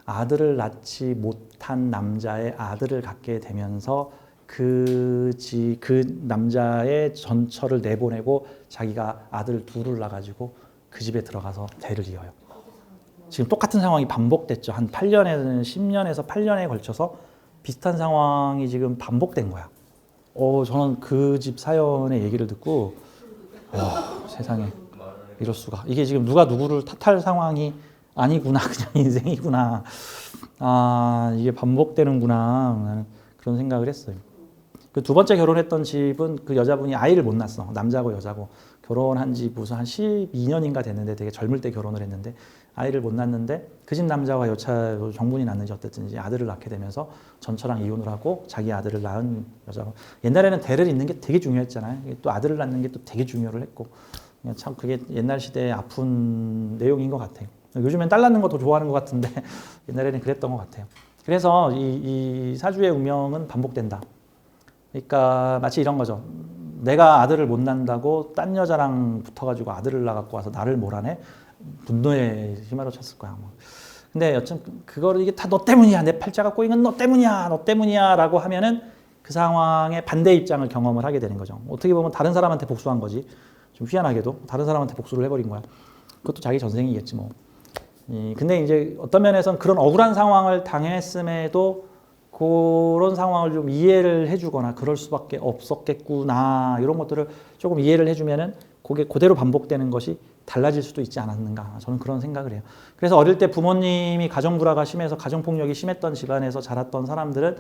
아들을 낳지 못한 남자의 아들을 갖게 되면서 그 남자의 전처를 내보내고 자기가 아들 둘을 낳아가지고 그 집에 들어가서 대를 이어요. 지금 똑같은 상황이 반복됐죠. 한 8년에는 10년에서 8년에 걸쳐서 비슷한 상황이 지금 반복된 거야. 저는 그 집 사연의 얘기를 듣고 세상에 이럴 수가. 이게 지금 누가 누구를 탓할 상황이 아니구나. 그냥 인생이구나. 이게 반복되는구나. 나는 그런 생각을 했어요. 그 두 번째 결혼했던 집은 그 여자분이 아이를 못 낳았어. 남자고 여자고. 결혼한 지 무슨 한 12년인가 됐는데 되게 젊을 때 결혼을 했는데 아이를 못 낳는데 그 집 남자와 여차 정분이 났는지 어쨌든 이제 아들을 낳게 되면서 전처랑 이혼을 하고 자기 아들을 낳은 여자고. 옛날에는 대를 잇는 게 되게 중요했잖아요. 또 아들을 낳는 게 또 되게 중요를 했고. 참 그게 옛날 시대의 아픈 내용인 것 같아요. 요즘엔 딸 낳는 거 더 좋아하는 것 같은데 옛날에는 그랬던 것 같아요. 그래서 이 사주의 운명은 반복된다. 그러니까 마치 이런 거죠. 내가 아들을 못 낳는다고 딴 여자랑 붙어가지고 아들을 낳아갖고 와서 나를 몰아내? 분노에 휘말려쳤을 거야. 뭐. 근데 여튼 그거를 이게 다 너 때문이야. 내 팔자가 꼬인 건 너 때문이야. 너 때문이야. 라고 하면은 그 상황에 반대 입장을 경험을 하게 되는 거죠. 어떻게 보면 다른 사람한테 복수한 거지. 좀 희한하게도 다른 사람한테 복수를 해버린 거야. 그것도 자기 전생이겠지 뭐. 근데 이제 어떤 면에서는 그런 억울한 상황을 당했음에도 그런 상황을 좀 이해를 해주거나 그럴 수밖에 없었겠구나 이런 것들을 조금 이해를 해주면은 그게 그대로 반복되는 것이 달라질 수도 있지 않았는가 저는 그런 생각을 해요. 그래서 어릴 때 부모님이 가정불화가 심해서 가정폭력이 심했던 집안에서 자랐던 사람들은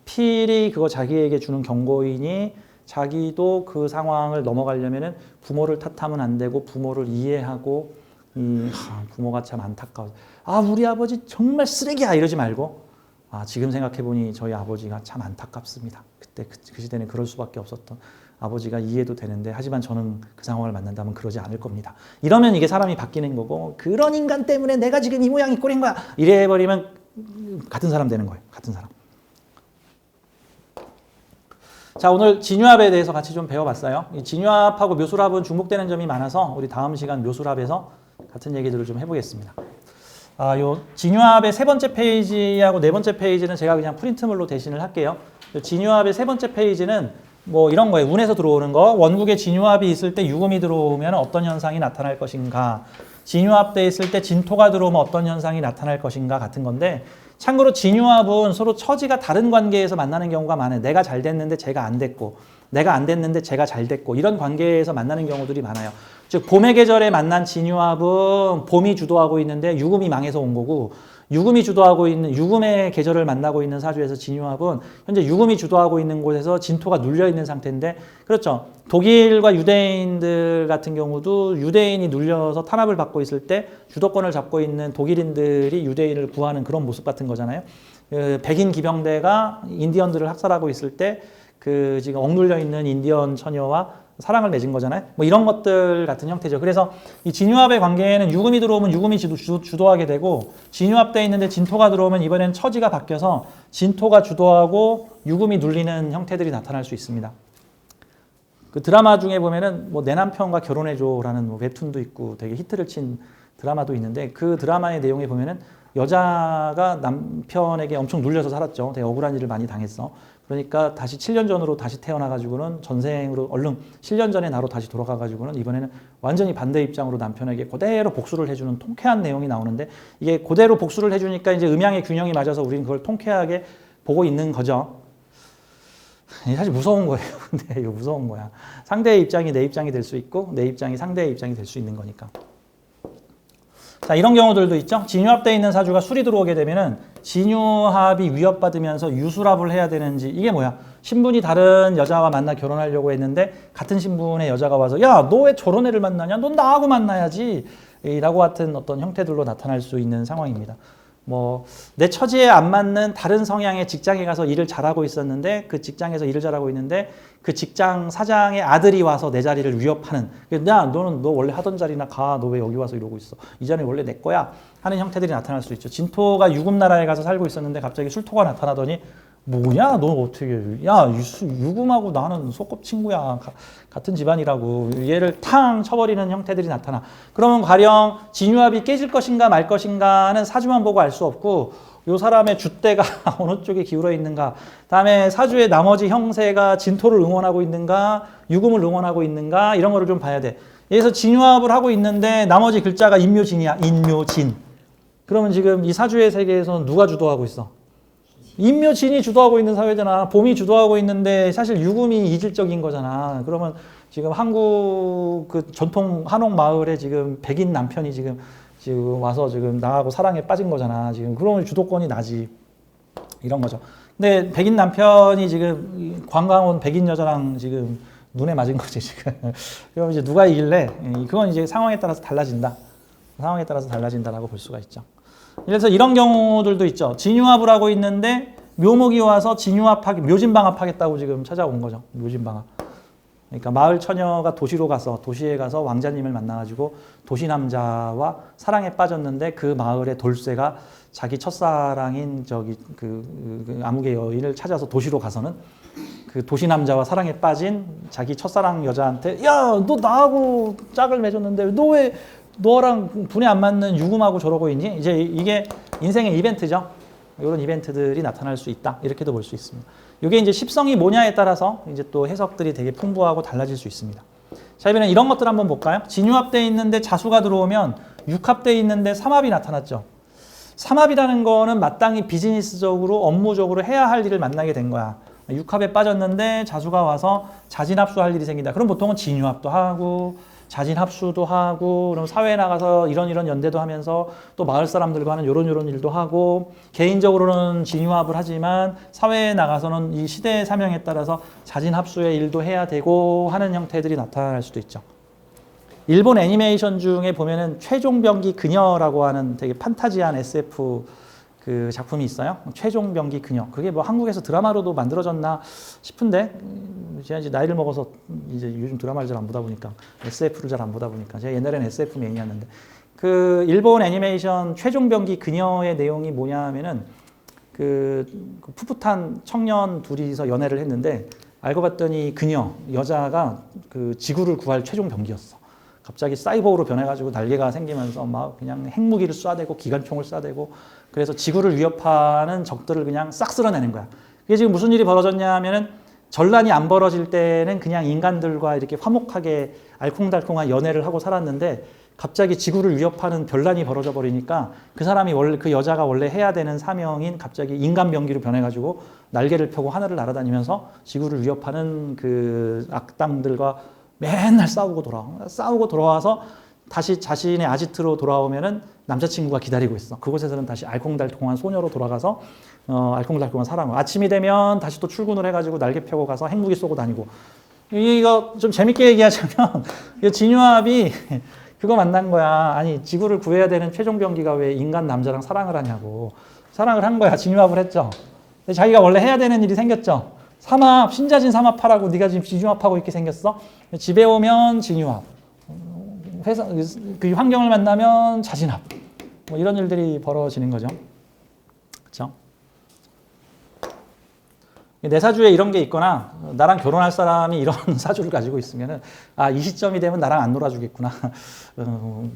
필히 그거 자기에게 주는 경고이니 자기도 그 상황을 넘어가려면은 부모를 탓하면 안 되고 부모를 이해하고 부모가 참 안타까워. 우리 아버지 정말 쓰레기야 이러지 말고 지금 생각해보니 저희 아버지가 참 안타깝습니다. 그때 그 시대는 그럴 수밖에 없었던 아버지가 이해도 되는데 하지만 저는 그 상황을 만난다면 그러지 않을 겁니다. 이러면 이게 사람이 바뀌는 거고 그런 인간 때문에 내가 지금 이 모양이 꼴인 거야. 이래버리면 같은 사람 되는 거예요. 같은 사람. 자, 오늘 진유합에 대해서 같이 좀 배워봤어요. 이 진유합하고 묘술합은 중복되는 점이 많아서 우리 다음 시간 묘술합에서 같은 얘기들을 좀 해보겠습니다. 요 진유합의 세 번째 페이지하고 네 번째 페이지는 제가 그냥 프린트물로 대신을 할게요. 진유합의 세 번째 페이지는 뭐 이런 거예요. 운에서 들어오는 거. 원국에 진유합이 있을 때 유금이 들어오면 어떤 현상이 나타날 것인가. 진유합돼 있을 때 진토가 들어오면 어떤 현상이 나타날 것인가 같은 건데 참고로 진유합은 서로 처지가 다른 관계에서 만나는 경우가 많아요. 내가 잘 됐는데 제가 안 됐고 내가 안 됐는데 제가 잘 됐고 이런 관계에서 만나는 경우들이 많아요. 즉 봄의 계절에 만난 진유합은 봄이 주도하고 있는데 유금이 망해서 온 거고 유금이 주도하고 있는 유금의 계절을 만나고 있는 사주에서 진유합은 현재 유금이 주도하고 있는 곳에서 진토가 눌려 있는 상태인데 그렇죠. 독일과 유대인들 같은 경우도 유대인이 눌려서 탄압을 받고 있을 때 주도권을 잡고 있는 독일인들이 유대인을 구하는 그런 모습 같은 거잖아요. 백인 기병대가 인디언들을 학살하고 있을 때 그 지금 억눌려 있는 인디언 처녀와 사랑을 맺은 거잖아요. 뭐 이런 것들 같은 형태죠. 그래서 이 진유합의 관계에는 유금이 들어오면 유금이 주도하게 되고 진유합돼 있는데 진토가 들어오면 이번에는 처지가 바뀌어서 진토가 주도하고 유금이 눌리는 형태들이 나타날 수 있습니다. 그 드라마 중에 보면은 뭐 내 남편과 결혼해줘라는 뭐 웹툰도 있고 되게 히트를 친 드라마도 있는데 그 드라마의 내용에 보면은 여자가 남편에게 엄청 눌려서 살았죠. 되게 억울한 일을 많이 당했어. 그러니까 다시 7년 전으로 다시 태어나가지고는 전생으로 얼른 7년 전에 나로 다시 돌아가가지고는 이번에는 완전히 반대 입장으로 남편에게 그대로 복수를 해주는 통쾌한 내용이 나오는데 이게 그대로 복수를 해주니까 이제 음양의 균형이 맞아서 우리는 그걸 통쾌하게 보고 있는 거죠. 사실 무서운 거예요. 근데 이거 무서운 거야. 상대의 입장이 내 입장이 될 수 있고 내 입장이 상대의 입장이 될 수 있는 거니까. 자, 이런 경우들도 있죠. 진유합되어 있는 사주가 술이 들어오게 되면은 진유합이 위협받으면서 유술합을 해야 되는지 이게 뭐야? 신분이 다른 여자와 만나 결혼하려고 했는데 같은 신분의 여자가 와서 야, 너 왜 저런 애를 만나냐? 넌 나하고 만나야지. 이라고 같은 어떤 형태들로 나타날 수 있는 상황입니다. 뭐 내 처지에 안 맞는 다른 성향의 직장에 가서 일을 잘하고 있었는데 그 직장에서 일을 잘하고 있는데 그 직장 사장의 아들이 와서 내 자리를 위협하는 야 너는 너 원래 하던 자리나 가 너 왜 여기 와서 이러고 있어 이 자리 원래 내 거야 하는 형태들이 나타날 수 있죠. 진토가 유금나라에 가서 살고 있었는데 갑자기 술토가 나타나더니 뭐냐 너 어떻게 야 유금하고 나는 소꿉친구야 같은 집안이라고 얘를 탕 쳐버리는 형태들이 나타나. 그러면 가령 진유합이 깨질 것인가 말 것인가는 사주만 보고 알 수 없고 요 사람의 줏대가 어느 쪽에 기울어 있는가, 다음에 사주의 나머지 형세가 진토를 응원하고 있는가 유금을 응원하고 있는가 이런 거를 좀 봐야 돼. 여기서 진유합을 하고 있는데 나머지 글자가 인묘진이야. 인묘진. 그러면 지금 이 사주의 세계에서는 누가 주도하고 있어? 인묘진이 주도하고 있는 사회잖아. 봄이 주도하고 있는데 사실 유금이 이질적인 거잖아. 그러면 지금 한국 그 전통 한옥 마을에 지금 백인 남편이 지금 와서 지금 나하고 사랑에 빠진 거잖아. 지금 그러면 주도권이 나지. 이런 거죠. 근데 백인 남편이 지금 관광 온 백인 여자랑 지금 눈에 맞은 거지 지금. 그럼 이제 누가 이길래? 그건 이제 상황에 따라서 달라진다. 상황에 따라서 달라진다라고 볼 수가 있죠. 그래서 이런 경우들도 있죠. 진유합을 하고 있는데 묘목이 와서 묘진방합하겠다고 지금 찾아온 거죠. 묘진방합. 그러니까 마을 처녀가 도시에 가서 왕자님을 만나가지고 도시남자와 사랑에 빠졌는데 그 마을의 돌쇠가 자기 첫사랑인 그 암흑의 여인을 찾아서 도시로 가서는 그 도시남자와 사랑에 빠진 자기 첫사랑 여자한테 야, 너 나하고 짝을 맺었는데 너 왜 너랑 분에 안 맞는 유금하고 저러고 있니? 이제 이게 인생의 이벤트죠. 이런 이벤트들이 나타날 수 있다. 이렇게도 볼 수 있습니다. 이게 이제 십성이 뭐냐에 따라서 이제 또 해석들이 되게 풍부하고 달라질 수 있습니다. 자, 이번엔 이런 것들 한번 볼까요? 진유합돼 있는데 자수가 들어오면 육합돼 있는데 삼합이 나타났죠. 삼합이라는 거는 마땅히 비즈니스적으로 업무적으로 해야 할 일을 만나게 된 거야. 육합에 빠졌는데 자수가 와서 자진합수할 일이 생긴다. 그럼 보통은 진유합도 하고 자진합수도 하고 그럼 사회에 나가서 이런 연대도 하면서 또 마을 사람들과 하는 이런 일도 하고 개인적으로는 진유합을 하지만 사회에 나가서는 이 시대의 사명에 따라서 자진합수의 일도 해야 되고 하는 형태들이 나타날 수도 있죠. 일본 애니메이션 중에 보면은 최종병기 그녀라고 하는 되게 판타지한 SF 그 작품이 있어요. 최종병기 그녀. 그게 뭐 한국에서 드라마로도 만들어졌나 싶은데 제가 이제 나이를 먹어서 이제 요즘 드라마를 잘 안 보다 보니까 SF를 잘 안 보다 보니까 제가 옛날에는 SF 메인이었는데 그 일본 애니메이션 최종병기 그녀의 내용이 뭐냐면은 그 풋풋한 청년 둘이서 연애를 했는데 알고 봤더니 그녀 여자가 그 지구를 구할 최종병기였어. 갑자기 사이보그로 변해가지고 날개가 생기면서 막 그냥 핵무기를 쏴대고 기관총을 쏴대고 그래서 지구를 위협하는 적들을 그냥 싹 쓸어내는 거야. 이게 지금 무슨 일이 벌어졌냐 하면은 전란이 안 벌어질 때는 그냥 인간들과 이렇게 화목하게 알콩달콩한 연애를 하고 살았는데 갑자기 지구를 위협하는 변란이 벌어져 버리니까 그 사람이 원래 그 여자가 원래 해야 되는 사명인 갑자기 인간 병기로 변해가지고 날개를 펴고 하늘을 날아다니면서 지구를 위협하는 그 악당들과 맨날 싸우고 돌아와서 다시 자신의 아지트로 돌아오면은 남자친구가 기다리고 있어. 그곳에서는 다시 알콩달콩한 소녀로 돌아가서 알콩달콩한 사랑을. 아침이 되면 다시 또 출근을 해가지고 날개 펴고 가서 핵무기 쏘고 다니고. 이거 좀 재밌게 얘기하자면 진유합이 그거 만난 거야. 아니 지구를 구해야 되는 최종병기가 왜 인간 남자랑 사랑을 하냐고. 사랑을 한 거야. 진유합을 했죠. 근데 자기가 원래 해야 되는 일이 생겼죠. 삼합, 신자진 삼합하라고 네가 지금 진유합하고 있게 생겼어. 집에 오면 진유합. 회사 그 환경을 만나면 자진합. 뭐 이런 일들이 벌어지는 거죠. 그렇죠? 내 사주에 이런 게 있거나 나랑 결혼할 사람이 이런 사주를 가지고 있으면은 아, 이 시점이 되면 나랑 안 놀아주겠구나.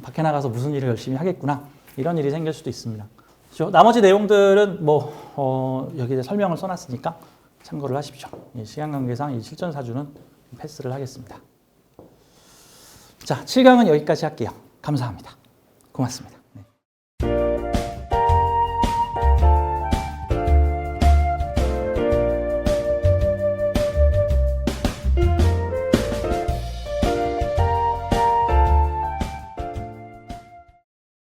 밖에 나가서 무슨 일을 열심히 하겠구나. 이런 일이 생길 수도 있습니다. 그렇죠? 나머지 내용들은 뭐 여기에 설명을 써놨으니까 참고를 하십시오. 시간 관계상 이 실전 사주는 패스를 하겠습니다. 자, 7강은 여기까지 할게요. 감사합니다. 고맙습니다.